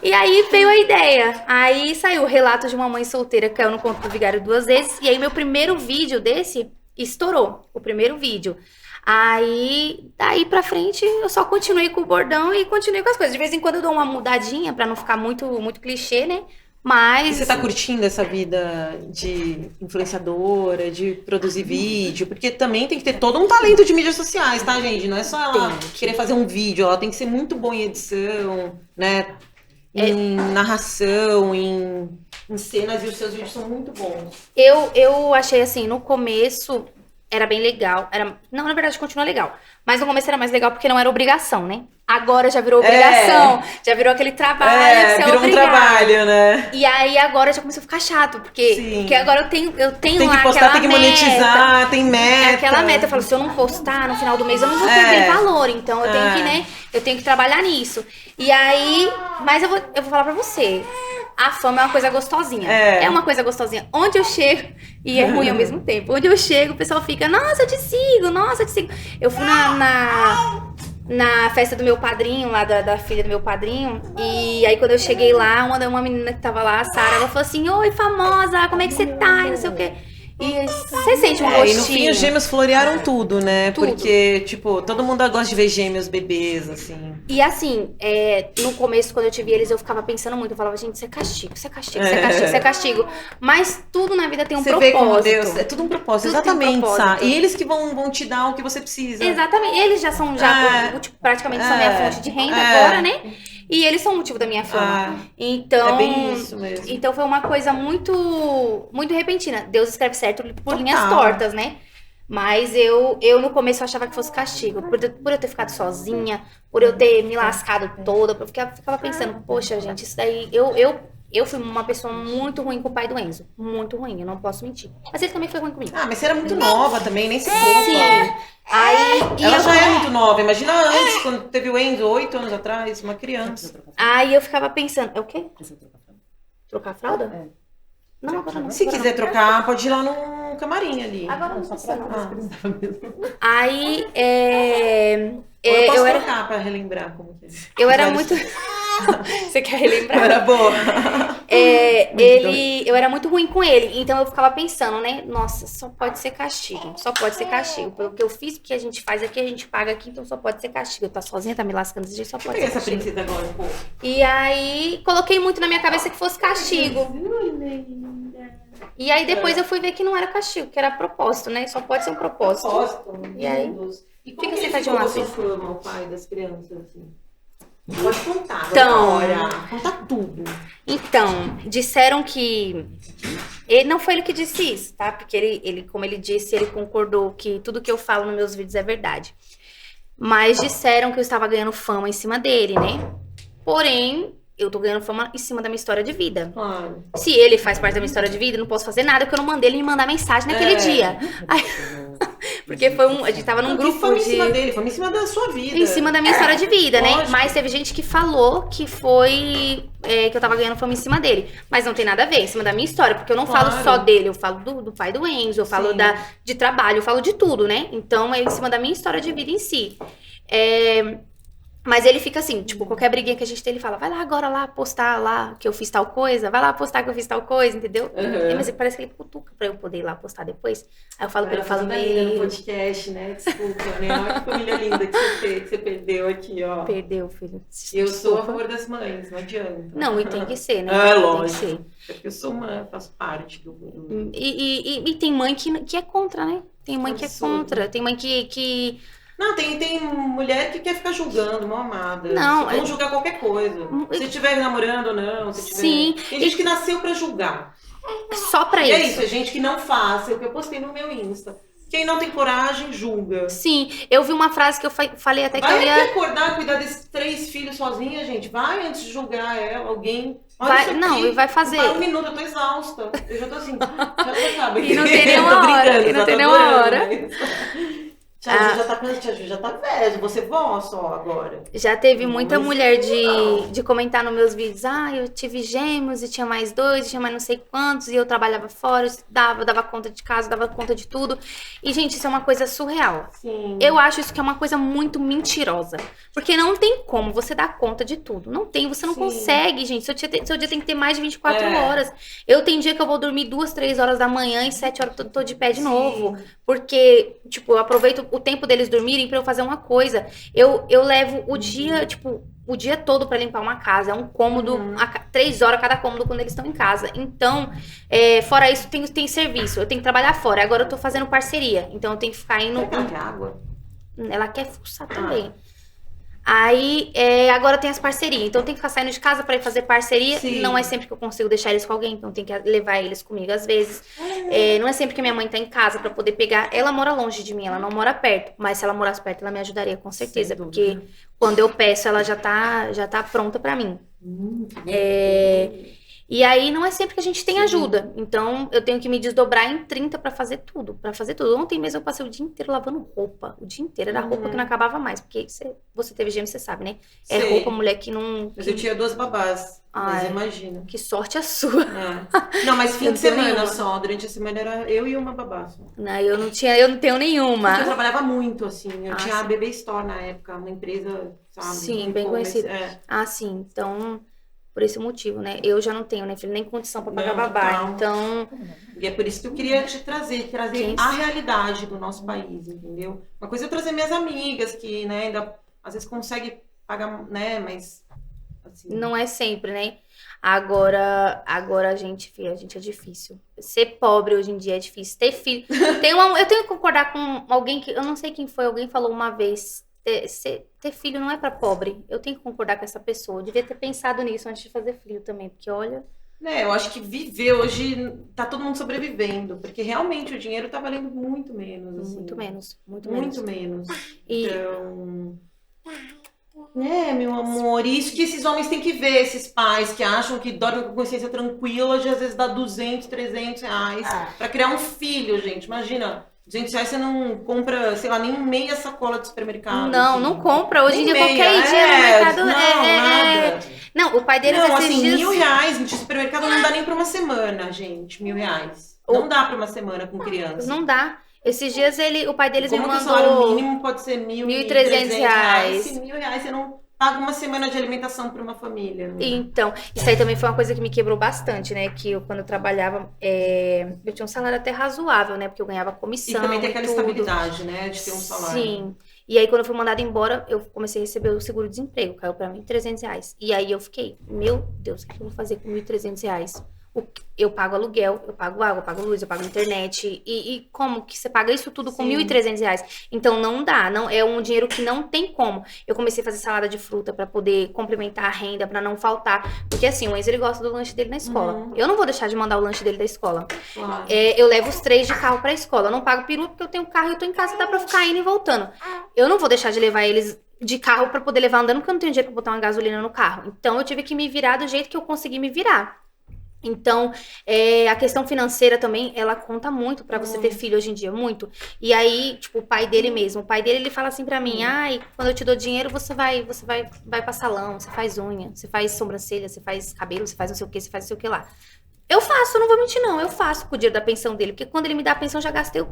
E aí veio a ideia. Aí saiu o relato de uma mãe solteira que caiu no conto do vigário 2 vezes. E aí meu primeiro vídeo desse estourou, o primeiro vídeo. Aí, daí pra frente, eu só continuei com o bordão e continuei com as coisas. De vez em quando eu dou uma mudadinha pra não ficar muito, muito clichê, né? Mas... E você tá curtindo essa vida de influenciadora, de produzir vídeo? Porque também tem que ter todo um talento de mídias sociais, tá, gente? Não é só ela querer fazer um vídeo, ela tem que ser muito boa em edição, né? Em narração, em cenas, e os seus vídeos são muito bons. Eu achei assim, no começo era bem legal. Não, na verdade, continua legal. Mas no começo era mais legal porque não era obrigação, né? Agora já virou obrigação. Já virou aquele trabalho. Você virou um trabalho, né? E aí agora já começou a ficar chato. Porque agora eu tenho tem lá que postar, aquela tem que monetizar, tem meta. É aquela meta. Eu falo, se eu não postar no final do mês, eu não vou ter valor. Então eu tenho que, né? Eu tenho que trabalhar nisso. E aí... Mas eu vou falar pra você. A fama é uma coisa gostosinha. É uma coisa gostosinha. Onde eu chego, e é ruim ao mesmo tempo, onde eu chego, o pessoal fica, nossa, eu te sigo, nossa, eu te sigo. Eu fui na festa do meu padrinho, lá da filha do meu padrinho, e aí quando eu cheguei lá, uma menina que tava lá, a Sara, ela falou assim, oi, famosa, como é que você tá? E não sei o quê. E você sente um gostinho. E no fim os gêmeos florearam tudo, né? Tudo. Porque, tipo, todo mundo gosta de ver gêmeos bebês, assim. E assim, no começo, quando eu tive eles, eu ficava pensando muito. Eu falava, gente, isso é castigo, isso é castigo, isso é castigo, isso é castigo. Mas tudo na vida tem um propósito. Você vê como Deus... É tudo um propósito, Tudo tem um exatamente, propósito. Sá. E eles que vão te dar o que você precisa. Exatamente. Eles já são, tipo, praticamente são minha fonte de renda agora, né? E eles são o motivo da minha fama. Então, é bem isso mesmo. Então foi uma coisa muito, muito repentina. Deus escreve certo por linhas tortas, né? Mas eu no começo achava que fosse castigo. Por eu ter ficado sozinha, por eu ter me lascado toda. Eu ficava pensando, poxa, gente, isso daí... Eu fui uma pessoa muito ruim com o pai do Enzo. Muito ruim, eu não posso mentir. Mas ele também foi ruim comigo. Mas você era muito nova também, nem se culpa. Sim. Ela já é muito nova. Imagina antes, quando teve o Enzo, 8 anos atrás, uma criança. Aí eu ficava pensando, é o quê? Trocar a fralda? Não, agora não. Se quiser trocar, pode ir lá no camarim ali. Agora não precisa não. Aí, eu posso trocar pra relembrar como que é. Eu era muito... Você quer relembrar? Eu era boa. Eu era muito ruim com ele, então eu ficava pensando, né? Nossa, só pode ser castigo. Só pode ser castigo. Pelo que eu fiz, porque a gente faz aqui, a gente paga aqui, então só pode ser castigo. Eu tá sozinha, tá me lascando desse jeito, só pode ser essa castigo. princesa agora, pô. E aí, coloquei muito na minha cabeça que fosse castigo. E aí depois eu fui ver que não era castigo, que era propósito, né? Só pode ser um propósito. E aí, fica sentadinho lá, filho. Como fama, o pai das crianças, assim? Pode contar, então, contar tudo. Então, disseram que... Não foi ele que disse isso, tá? Porque ele, como ele disse, ele concordou que tudo que eu falo nos meus vídeos é verdade. Mas disseram que eu estava ganhando fama em cima dele, né? Porém, eu tô ganhando fama em cima da minha história de vida. Claro. Se ele faz parte da minha história de vida, eu não posso fazer nada, porque eu não mandei ele me mandar mensagem naquele dia. Aí, porque a gente tava num grupo foi em cima dele, foi em cima da sua vida. Em cima da minha história de vida, né? Lógico. Mas teve gente que falou que foi... que eu tava ganhando fama em cima dele. Mas não tem nada a ver, em cima da minha história. Porque eu não falo só dele, eu falo do pai do Enzo, eu falo de trabalho, eu falo de tudo, né? Então é em cima da minha história de vida em si. Mas ele fica assim, tipo, qualquer briguinha que a gente tem, ele fala, vai lá agora lá postar lá que eu fiz tal coisa, vai lá postar que eu fiz tal coisa, entendeu? Mas parece que ele cutuca pra eu poder ir lá postar depois. Aí eu falo pra ele, eu falo meio... no podcast, né? Desculpa, né? Olha que família linda que você perdeu aqui, ó. Perdeu, filho. Eu sou a favor das mães, não adianta. Não, e tem que ser, né? Lógico. Tem que ser. É porque eu sou faço parte do... E tem mãe que é contra, né? Tem mãe que é contra, tem mãe que... Não, tem mulher que quer ficar julgando, mal amada. Não, vão julgar qualquer coisa. Se estiver namorando ou não. Se tiver... Sim. Tem gente que nasceu pra julgar. Só pra isso. É isso, é gente que não faz. É o que eu postei no meu Insta. Quem não tem coragem, julga. Sim, eu vi uma frase que eu falei até que eu ia... Vai acordar, cuidar desses 3 filhos sozinha, gente. Vai antes de julgar ela, alguém... e vai fazer. Para 1 minuto, eu tô exausta. Eu já tô assim, já sabe. E não tem nenhuma hora. E não tem nenhuma hora. Tia Ju já tá velha, você vó só agora. Já teve muita mulher de comentar nos meus vídeos, eu tive gêmeos e tinha mais 2, tinha mais não sei quantos, e eu trabalhava fora, eu dava conta de casa, dava conta de tudo. E, gente, isso é uma coisa surreal. Sim. Eu acho isso que é uma coisa muito mentirosa. Porque não tem como você dar conta de tudo. Não tem, você não consegue, gente. Seu dia tem que ter mais de 24 horas. Eu tenho dia que eu vou dormir 2, 3 horas da manhã e 7 horas eu tô de pé de novo. Porque, tipo, eu aproveito o o tempo deles dormirem pra eu fazer uma coisa. Eu levo o dia, tipo, o dia todo pra limpar uma casa. É um cômodo, 3 horas cada cômodo quando eles estão em casa. Então, fora isso, tem serviço. Eu tenho que trabalhar fora. Agora eu tô fazendo parceria. Então eu tenho que ficar indo. Será que ela quer água? Ela quer fuçar também. Aí, agora tem as parcerias. Então, tem que ficar saindo de casa pra ir fazer parceria. Sim. Não é sempre que eu consigo deixar eles com alguém. Então, tem que levar eles comigo às vezes. Não é sempre que minha mãe tá em casa pra poder pegar. Ela mora longe de mim, ela não mora perto. Mas se ela morasse perto, ela me ajudaria, com certeza. Sem Porque dúvida. quando eu peço, ela já tá pronta pra mim. E aí, não é sempre que a gente tem ajuda. Então, eu tenho que me desdobrar em 30 pra fazer tudo. Ontem mesmo eu passei o dia inteiro lavando roupa. O dia inteiro. Era roupa que não acabava mais. Porque você teve gêmeo, você sabe, né? É Sei. roupa, mulher que não... Mas eu tinha 2 babás, mas imagina. Que sorte a sua. Não, mas fim Eu de não tenho semana nenhuma. só. Durante a semana era eu e uma babá só. Não, eu não tenho nenhuma. Porque eu trabalhava muito, assim. Eu tinha a sim. Bebê Store na época, uma empresa, sabe? Sim, um bem e-commerce, conhecida. Sim. Então, por esse motivo, né? Eu já não tenho, né, filho, nem condição pra pagar Não, babá. total. Então, E é por isso que eu queria te trazer a realidade do nosso país, entendeu? Uma coisa é eu trazer minhas amigas que, né, ainda às vezes consegue pagar, né, mas assim, não é sempre, né? Agora a gente, filha, a gente é difícil. Ser pobre hoje em dia é difícil. Ter filho. Eu tenho que concordar com alguém que. Eu não sei quem foi, alguém falou uma vez. Ter filho não é pra pobre. Eu tenho que concordar com essa pessoa. Eu devia ter pensado nisso antes de fazer filho também. Porque olha. né, eu acho que viver hoje tá todo mundo sobrevivendo, porque realmente o dinheiro tá valendo muito menos, assim. Muito menos. Muito Muito menos. menos. E- Então, meu amor, isso que esses homens têm que ver, esses pais que acham que dormem com consciência tranquila, de às vezes dá 200, 300 reais pra criar um filho, gente. Imagina, 200 reais você não compra, sei lá, nem meia sacola de supermercado. Não, assim. não compra. Hoje em Nem dia, qualquer meia, dia no mercado nada. Não, o pai deles Não, esses assim, dias. R$1.000 de supermercado não dá nem pra uma semana, gente. R$1.000. Não dá pra uma semana com criança. Não dá. Esses dias o pai deles Como me que o salário mandou. mínimo pode ser R$1.300? R$1.300? Se R$1.000 você não paga uma semana de alimentação para uma família. Então, isso aí também foi uma coisa que me quebrou bastante, né? Que quando eu trabalhava, eu tinha um salário até razoável, né? Porque eu ganhava E comissão. também tem aquela tudo. estabilidade, né? De ter um salário. Sim. E aí, quando eu fui mandada embora, eu comecei a receber o seguro-desemprego. Caiu pra mim R$1.300. E aí eu fiquei, meu Deus, o que eu vou fazer com R$1.300? Eu pago aluguel, eu pago água, eu pago luz, eu pago internet. E como que você paga isso tudo com Sim. R$1.300? Então não dá, não é um dinheiro que não tem como. Eu comecei a fazer salada de fruta pra poder complementar a renda, pra não faltar. Porque assim, o Enzo ele gosta do lanche dele na escola. Eu não vou deixar de mandar o lanche dele da escola. Claro. Eu levo os 3 de carro pra escola. Eu não pago perua porque eu tenho carro e eu tô em casa, dá pra ficar indo e voltando. Eu não vou deixar de levar eles de carro pra poder levar andando, porque eu não tenho dinheiro pra botar uma gasolina no carro. Então eu tive que me virar do jeito que eu consegui me virar. Então, a questão financeira também, ela conta muito pra você ter filho hoje em dia, muito. E aí, tipo, o pai dele mesmo, o pai dele, ele fala assim pra mim, ai, quando eu te dou dinheiro, você vai pra salão, você faz unha, você faz sobrancelha, você faz cabelo, você faz não sei o que, você faz não sei o que lá. Eu faço, não vou mentir não, eu faço com o dinheiro da pensão dele, porque quando ele me dá a pensão, eu já gastei o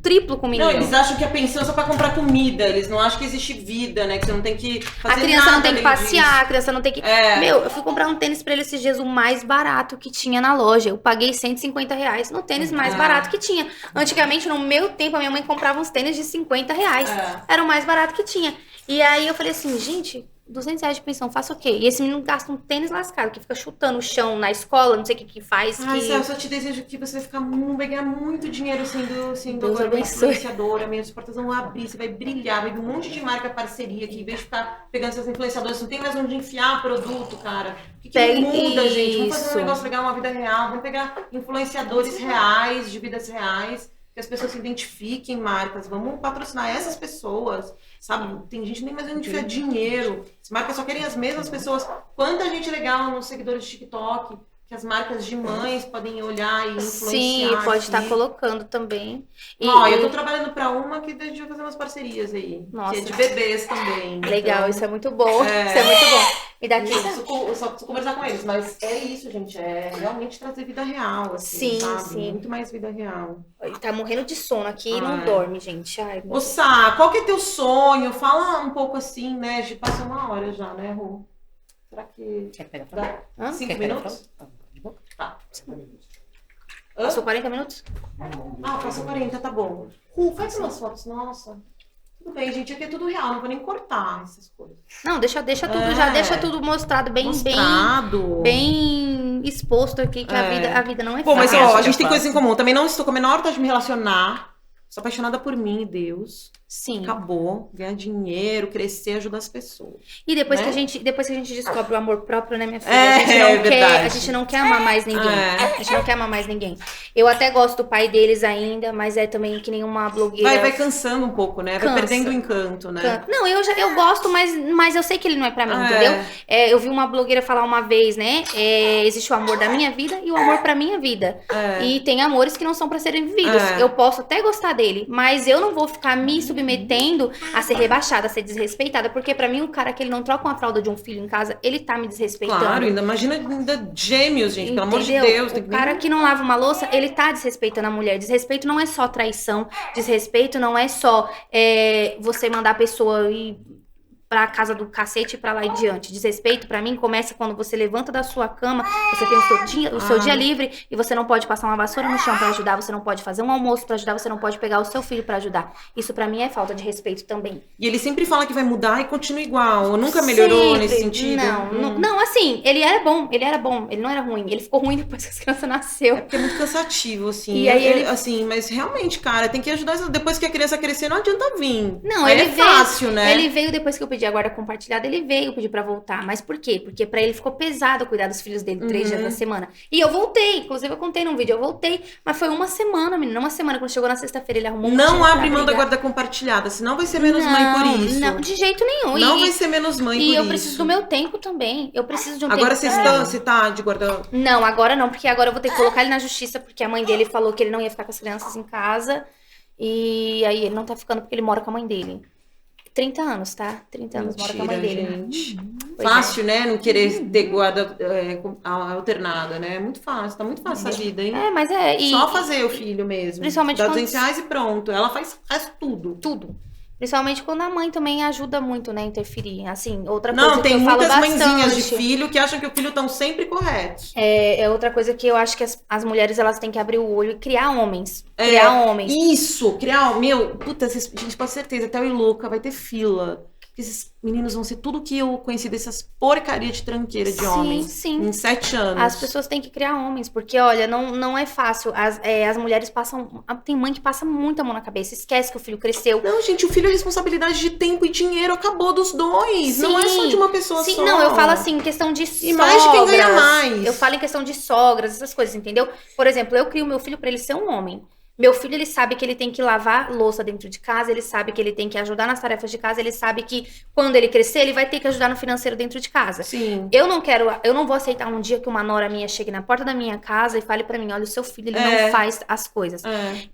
triplo com o menino. Não, eles acham que a pensão é só pra comprar comida. Eles não acham que existe vida, né? Que você não tem que fazer A criança não nada tem que além passear, disso. a criança não tem que... É. Meu, eu fui comprar um tênis pra ele esses dias, o mais barato que tinha na loja. Eu paguei R$150 no tênis mais barato que tinha. Antigamente, no meu tempo, a minha mãe comprava uns tênis de R$50. Era o mais barato que tinha. E aí eu falei assim, gente, R$200 de pensão, faço o quê? E esse menino gasta um tênis lascado, que fica chutando o chão na escola, não sei o que faz. Ai, que... Céu, eu só te desejo que você vai ganhar muito dinheiro sendo Deus agora uma abençoe. influenciadora, minhas portas vão abrir, você vai brilhar, vai vir um monte de marca parceria que em vez de ficar pegando essas influenciadoras, não tem mais onde enfiar produto, cara. O que Pega muda, gente? Vamos fazer isso. um negócio legal, uma vida real, vamos pegar influenciadores reais, de vidas reais, que as pessoas se identifiquem em marcas, vamos patrocinar essas pessoas, sabe? Tem gente nem mais onde enfiar dinheiro, as marcas só querem as mesmas pessoas. Quanta gente legal nos seguidores de TikTok, que as marcas de mães podem olhar e influenciar. Sim, pode aqui. estar colocando também. Ó, eu tô trabalhando pra uma que a gente vai fazer umas parcerias aí. Nossa. Que é de bebês também. Legal, então, isso é muito bom. Isso é muito bom. Me dá aqui. eu só preciso conversar com eles, mas é isso, gente. É realmente trazer vida real, assim, Sim, sabe? sim. Muito mais vida real. Ele tá morrendo de sono aqui e não Ai. dorme, gente. Ai, meu Ô, Sá, qual que é teu sonho? Fala um pouco assim, né? De passar uma hora já, né, Rô? Será que Quer pegar pra dá Hã? 5 Quer pegar minutos? pra- de boca? Tá. Passou 40 minutos? Ah, passou 40, tá bom. Faz umas fotos, nossa. Tudo bem, gente, aqui é tudo real, não vou nem cortar essas coisas. Não, deixa tudo, já deixa tudo mostrado bem exposto aqui, que a vida não é fácil. Pô, mas fácil. a gente tem coisas em comum. Também não estou com a menor vontade de me relacionar. Sou apaixonada por mim e Deus. Sim. Acabou. Ganhar dinheiro, crescer, ajudar as pessoas. E depois, né? que a gente descobre o amor próprio, né, minha filha? A gente não quer amar mais ninguém. A gente não quer amar mais ninguém. Eu até gosto do pai deles ainda, mas é também que nem uma blogueira. Vai cansando um pouco, né? Vai perdendo o encanto, né? Não, eu gosto, mas eu sei que ele não é pra mim, entendeu? Eu vi uma blogueira falar uma vez, né? Existe o amor da minha vida e o amor pra minha vida. E tem amores que não são pra serem vividos. Eu posso até gostar dele, mas eu não vou ficar me submetendo a ser rebaixada, a ser desrespeitada, porque pra mim o cara que ele não troca uma fralda de um filho em casa, ele tá me desrespeitando. Claro, imagina gêmeos, gente, pelo amor de Deus. O cara que não lava uma louça, ele tá desrespeitando a mulher. Desrespeito não é só traição, desrespeito não é só você mandar a pessoa ir pra casa do cacete e pra lá e diante. Desrespeito, pra mim, começa quando você levanta da sua cama, você tem o seu dia livre e você não pode passar uma vassoura no chão pra ajudar, você não pode fazer um almoço pra ajudar, você não pode pegar o seu filho pra ajudar. Isso pra mim é falta de respeito também. E ele sempre fala que vai mudar e continua igual. Nunca melhorou nesse sentido? Não, assim, ele era bom, ele não era ruim. Ele ficou ruim depois que as crianças nasceu. É porque é muito cansativo, assim. E aí assim, mas realmente, cara, tem que ajudar. Depois que a criança crescer, não adianta vir. Não, aí ele veio, fácil, né? Ele veio depois que eu pedi a guarda compartilhada, ele veio pedir pra voltar. Mas por quê? Porque pra ele ficou pesado cuidar dos filhos dele 3 dias da semana. E eu voltei, inclusive eu contei num vídeo, eu voltei, mas foi uma semana, menina, uma semana. Quando chegou na sexta-feira, ele arrumou Não abre mão da guarda compartilhada, senão vai ser menos mãe por isso. Não, de jeito nenhum. Não vai ser menos mãe por isso. E eu preciso do meu tempo também. Eu preciso de um agora tempo você tá de guarda... Não, agora não, porque agora eu vou ter que colocar ele na justiça, porque a mãe dele falou que ele não ia ficar com as crianças em casa. E aí ele não tá ficando porque ele mora com a mãe dele. 30 anos, tá? 30 anos mora com a mãe dele. Gente. Fácil, né? Não querer ter guarda alternada, né? É muito fácil, tá muito fácil essa vida, hein? Mas só fazer o filho mesmo. Principalmente dá R$200 e pronto. Ela faz tudo. Tudo. Principalmente quando a mãe também ajuda muito, né? Interferir. Assim, outra coisa Não, que eu falo tem bastante. muitas mãezinhas de filho que acham que o filho estão sempre corretos. É outra coisa que eu acho que as mulheres, elas têm que abrir o olho e criar homens. Criar homens. Isso, puta, gente, pode ter certeza, até o Iluca vai ter fila. Esses meninos vão ser tudo que eu conheci dessas porcaria de tranqueira de homens. Sim. Em 7 anos. As pessoas têm que criar homens, porque, olha, não é fácil. As mulheres passam... Tem mãe que passa muita mão na cabeça, esquece que o filho cresceu. Não, gente, o filho é responsabilidade de tempo e dinheiro, acabou dos dois. Sim, não é só de uma pessoa só. Não, eu falo assim, em questão de sogras. E mais de quem ganha mais. Eu falo em questão de sogras, essas coisas, entendeu? Por exemplo, eu crio meu filho pra ele ser um homem. Meu filho, ele sabe que ele tem que lavar louça dentro de casa, ele sabe que ele tem que ajudar nas tarefas de casa, ele sabe que quando ele crescer, ele vai ter que ajudar no financeiro dentro de casa. Sim. Eu não vou aceitar um dia que uma nora minha chegue na porta da minha casa e fale pra mim, olha, o seu filho, ele não faz as coisas.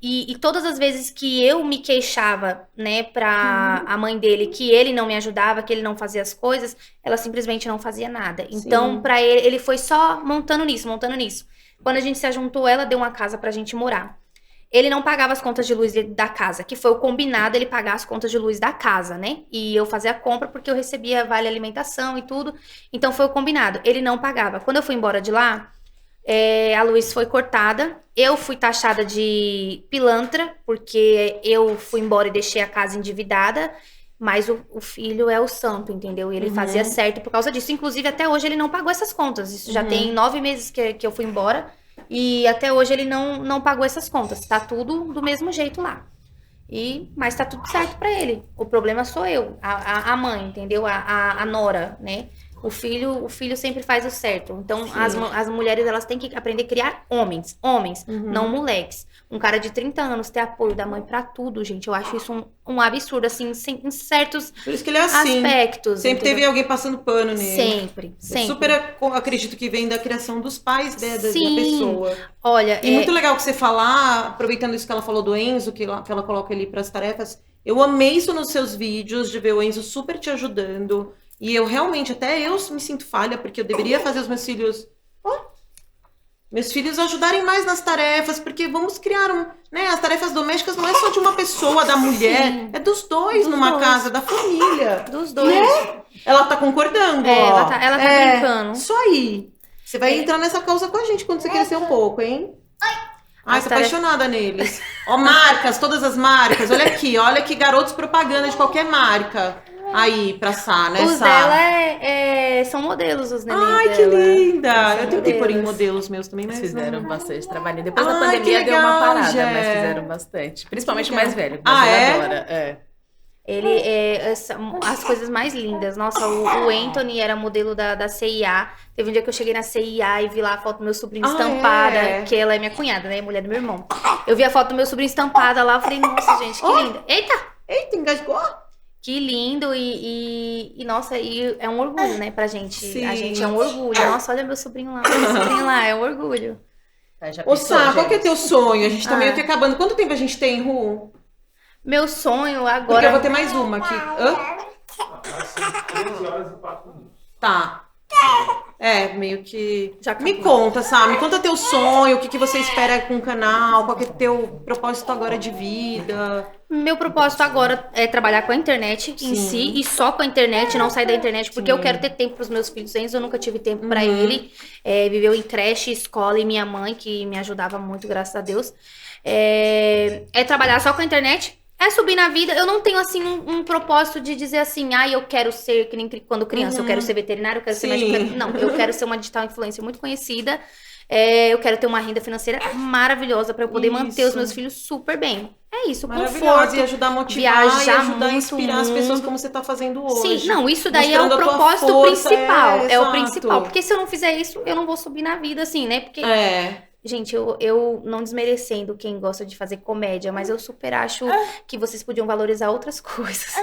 E todas as vezes que eu me queixava, né, pra a mãe dele, que ele não me ajudava, que ele não fazia as coisas, ela simplesmente não fazia nada. Então, pra ele foi só montando nisso. Quando a gente se ajuntou, ela deu uma casa pra gente morar. Ele não pagava as contas de luz da casa, que foi o combinado, ele pagar as contas de luz da casa, né? E eu fazia a compra porque eu recebia vale alimentação e tudo. Então foi o combinado. Ele não pagava. Quando eu fui embora de lá, a luz foi cortada. Eu fui taxada de pilantra, porque eu fui embora e deixei a casa endividada. Mas o filho é o santo, entendeu? E ele fazia certo por causa disso. Inclusive, até hoje ele não pagou essas contas. Isso já tem 9 meses que eu fui embora. E até hoje ele não pagou essas contas. Tá tudo do mesmo jeito lá. Mas tá tudo certo pra ele. O problema sou eu, a mãe, entendeu? A nora, né? O filho sempre faz o certo. Então, as mulheres, elas têm que aprender a criar homens, não moleques. Um cara de 30 anos ter apoio da mãe pra tudo, gente, eu acho isso um absurdo, assim, em certos Por isso que ele é assim. aspectos. Sempre entendeu? Teve alguém passando pano nele. Sempre. Eu super acredito que vem da criação dos pais da pessoa. Olha, E muito legal que você falar, aproveitando isso que ela falou do Enzo, que ela coloca ali pras tarefas, eu amei isso nos seus vídeos, de ver o Enzo super te ajudando. E eu realmente, até eu me sinto falha, porque eu deveria fazer os meus filhos ajudarem mais nas tarefas, porque vamos criar né? As tarefas domésticas não é só de uma pessoa, da mulher, é dos dois numa casa, da família. Dos dois. Né? Ela tá concordando, ó. Ela tá brincando. Isso aí. Você vai entrar nessa causa com a gente quando você crescer um pouco, hein? Ai, tô apaixonada neles. Ó, marcas, todas as marcas. Olha aqui, garotos propaganda de qualquer marca. Aí, pra Sá, né, Os Sá? dela são modelos, os nenéns Ai, que dela. linda! Eles Eu são tentei pôr em modelos. modelos meus também, mas Eles fizeram não... bastante trabalho. Depois da Ai, pandemia que deu uma legal, parada, Gé. mas fizeram bastante. Principalmente o legal. mais velho, mas ele adora. É. As coisas mais lindas. Nossa, o Anthony era modelo da CIA. Teve um dia que eu cheguei na CIA e vi lá a foto do meu sobrinho estampada, que ela é minha cunhada, né? Mulher do meu irmão. Eu vi a foto do meu sobrinho estampada lá, eu falei, nossa, gente, que linda. Eita, engasgou? Que lindo nossa, e é um orgulho, né, pra gente. Sim. A gente é um orgulho. Nossa, olha meu sobrinho lá, é um orgulho. Tá, já Ô, pensou, Sá, qual que é gente? teu sonho? A gente tá meio que acabando. Quanto tempo a gente tem, Ru? Meu sonho Porque agora... eu vou ter mais uma aqui. Hã? São 13 horas e 4 minutos. Tá. Meio que... Já Me acabou. conta, Sá, me conta teu sonho, o que você espera com o canal, qual que é teu propósito agora de vida. Meu propósito agora é trabalhar com a internet em Sim. si e só com a internet, não sair da internet, porque Sim. eu quero ter tempo pros meus filhos. Enzo, eu nunca tive tempo pra ele. Viveu em creche, escola e minha mãe, que me ajudava muito, graças a Deus. É trabalhar só com a internet. É subir na vida. Eu não tenho, assim, um propósito de dizer assim, eu quero ser, que nem quando criança, eu quero ser veterinário, eu quero ser Sim. médico. Não, eu quero ser uma digital influencer muito conhecida. Eu quero ter uma renda financeira maravilhosa pra eu poder manter os Isso. meus filhos super bem. É isso, Maravilhosa, conforto. e ajudar a motivar, viajar e ajudar a muito inspirar as mundo. pessoas como você tá fazendo hoje. Sim, não, isso daí é o Mostrando a tua propósito força, principal. É o exato. principal. Porque se eu não fizer isso, eu não vou subir na vida, assim, né? Porque, gente, eu não desmerecendo quem gosta de fazer comédia, mas eu super acho que vocês podiam valorizar outras coisas.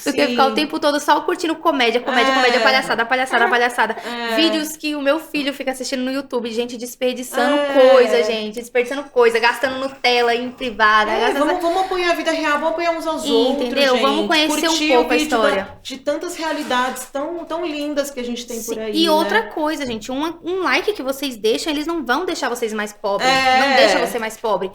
Do que Sim. ficar o tempo todo só curtindo comédia, palhaçada. Vídeos que o meu filho fica assistindo no YouTube, gente desperdiçando desperdiçando coisa, gastando Nutella em privada. Vamos apoiar a vida real, vamos apoiar uns aos outros, Entendeu? gente. Vamos conhecer Curtir um pouco o a vídeo história. de tantas realidades tão lindas que a gente tem por aí, E né? outra coisa, gente, um like que vocês deixam, eles não vão deixar vocês mais pobres. É. Não deixa você mais pobre.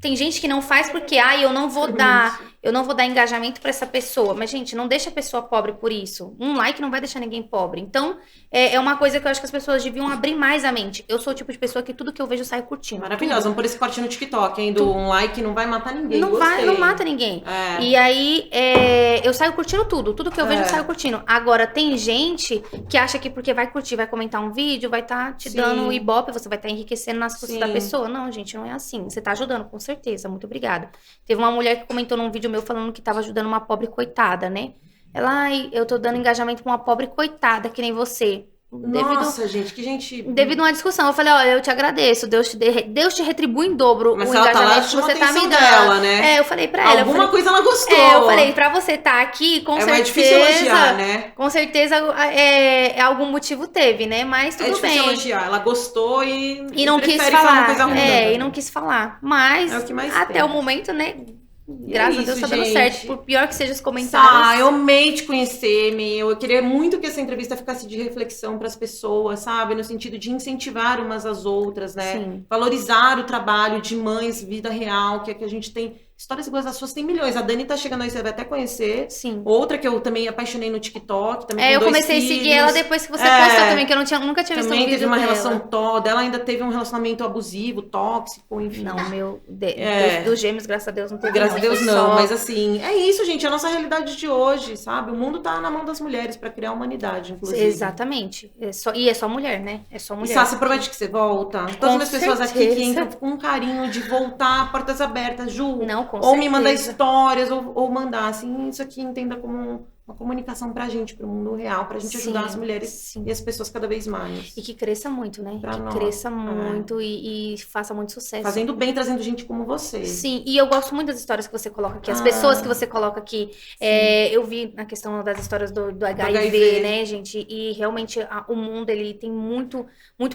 Tem gente que não faz porque, eu não vou dar engajamento pra essa pessoa. Mas, gente, não deixa a pessoa pobre por isso. Um like não vai deixar ninguém pobre. Então, é uma coisa que eu acho que as pessoas deviam abrir mais a mente. Eu sou o tipo de pessoa que tudo que eu vejo eu saio curtindo. Maravilhosa, vamos pôr esse corte no TikTok, hein? Um like não vai matar ninguém. Não mata ninguém. E aí, eu saio curtindo tudo que eu vejo eu saio curtindo. Agora, tem gente que acha que porque vai curtir, vai comentar um vídeo, vai estar te dando ibope, você vai estar enriquecendo nas custas da pessoa. Não, gente, não é assim. Você tá ajudando, com certeza. Muito obrigada. Teve uma mulher que comentou num vídeo meu falando que tava ajudando uma pobre coitada, né? Ela, eu tô dando engajamento pra uma pobre coitada, que nem você. Nossa, gente, que gente... Devido a uma discussão, eu falei, eu te agradeço, Deus te retribui em dobro Mas o ela tá lá, engajamento que você tá me atenção dando. dela, né? Eu falei pra ela. Alguma coisa ela gostou. Eu falei, pra você estar aqui, com certeza... É mais difícil elogiar, né? Com certeza, algum motivo teve, né? Mas tudo bem. É difícil elogiar. Ela gostou e não quis prefere falar. uma coisa ruim. E não quis falar. Mas, É o que mais até tem. o momento, né? Graças a Deus tá dando gente. certo. Por pior que sejam os comentários. Eu amei te conhecer, meu. Eu queria muito que essa entrevista ficasse de reflexão para as pessoas, sabe? No sentido de incentivar umas às outras, né? Sim. Valorizar o trabalho de mães, vida real, que é que a gente tem. Histórias iguais às suas tem milhões. A Dani tá chegando aí, você vai até conhecer. Sim. Outra que eu também apaixonei no TikTok. Também com Eu 2 comecei a seguir filhos. ela depois que você postou também, que eu nunca tinha visto um Também vídeo teve uma dela. relação toda. Ela ainda teve um relacionamento abusivo, tóxico, enfim. Não, É. dos gêmeos, graças a Deus, não teve. Graças a Deus foi não, só- mas assim, é isso, gente, é a nossa realidade de hoje, sabe? O mundo tá na mão das mulheres pra criar a humanidade, inclusive. Exatamente. É só mulher, né? É só E mulher. Sá, você promete que você volta? Todas as pessoas aqui que certeza. entram com um carinho de voltar, portas abertas, Ju. Não, com ou me mandar certeza. histórias, ou mandar, assim, isso aqui entenda como uma comunicação pra gente, pro mundo real, pra gente ajudar Sim, as mulheres sim. e as pessoas cada vez mais. E que cresça muito, né? Pra que nós. cresça muito e faça muito sucesso. Fazendo bem, trazendo gente como você. Sim, e eu gosto muito das histórias que você coloca aqui, as pessoas que você coloca aqui. Eu vi na questão das histórias do HIV, né, gente? E realmente o mundo, ele tem muito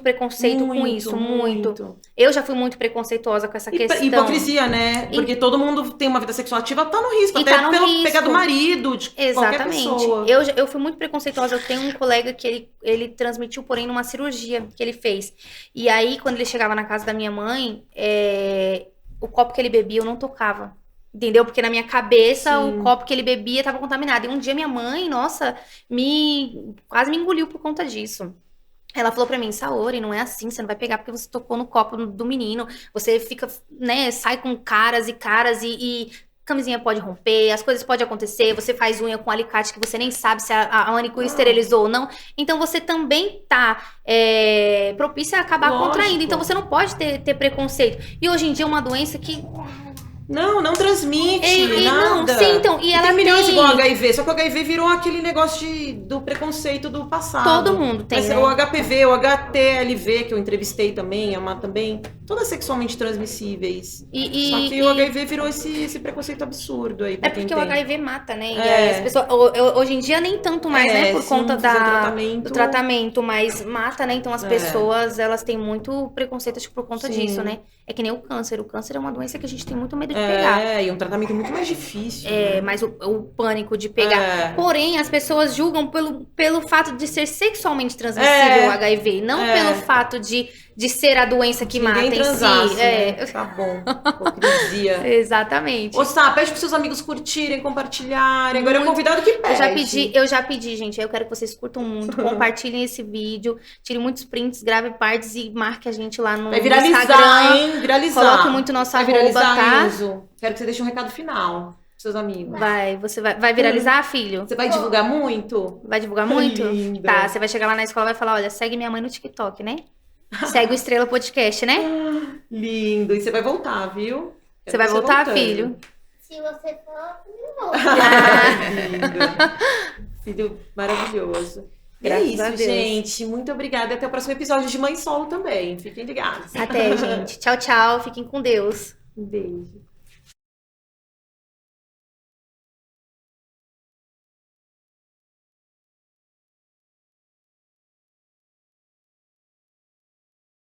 preconceito com isso, muito. Eu já fui muito preconceituosa com essa questão. Hipocrisia, né? Porque todo mundo tem uma vida sexual ativa, tá no risco. E Até tá no pelo risco. pegar do marido, de qualquer Exatamente. pessoa. Eu fui muito preconceituosa. Eu tenho um colega que ele transmitiu, porém, numa cirurgia que ele fez. E aí, quando ele chegava na casa da minha mãe, o copo que ele bebia eu não tocava. Entendeu? Porque na minha cabeça Sim. o copo que ele bebia estava contaminado. E um dia minha mãe, nossa, quase me engoliu por conta disso. Ela falou pra mim, Saori, não é assim, você não vai pegar porque você tocou no copo do menino, você fica, né, sai com caras e camisinha pode romper, as coisas podem acontecer, você faz unha com alicate que você nem sabe se a manicure esterilizou ou não, então você também tá propícia a acabar Lógico. contraindo, então você não pode ter preconceito. E hoje em dia é uma doença que... Não transmite Não, nada. sim, então, e ela tem milhões tem... igual HIV, só que o HIV virou aquele negócio do preconceito do passado. Todo mundo tem, Mas né? o HPV, o HTLV, que eu entrevistei também, também, todas sexualmente transmissíveis. Só que o HIV virou esse preconceito absurdo aí pra quem porque tem. o HIV mata, né? E aí as pessoas, hoje em dia nem tanto mais, né? Por sim, conta tratamento. do tratamento, mas mata, né? Então as pessoas, elas têm muito preconceito, acho que por conta Sim. disso, né? É que nem o câncer. O câncer é uma doença que a gente tem muito medo de pegar. E é um tratamento muito mais difícil. Mas o pânico de pegar. Porém, as pessoas julgam pelo fato de ser sexualmente transmissível o HIV, não pelo fato de ser a doença que mata Ninguém em transasse, si. né? Tá bom. Hipocrisia. Exatamente. Ô, Sá, pede pros seus amigos curtirem, compartilharem. Agora é o convidado que pede. Eu já pedi, gente. Eu quero que vocês curtam muito, compartilhem esse vídeo, tirem muitos prints, grave partes e marque a gente lá no Vai viralizar, Instagram. hein? Viralizar. Coloque muito nosso Vai arroba, viralizar, tá? Enzo. Quero que você deixe um recado final pros seus amigos. Você vai viralizar, filho? Você vai divulgar muito? Vai divulgar muito? Linda. Tá, você vai chegar lá na escola e vai falar, olha, segue minha mãe no TikTok, né? Segue o Estrela Podcast, né? Lindo. E você vai voltar, viu? Você vai voltar, filho? Se você for, eu vou. Lindo. Filho maravilhoso. Graças é isso, a Deus. gente. Muito obrigada. Até o próximo episódio de Mãe Solo também. Fiquem ligados. Até, gente. Tchau, tchau. Fiquem com Deus. Um beijo.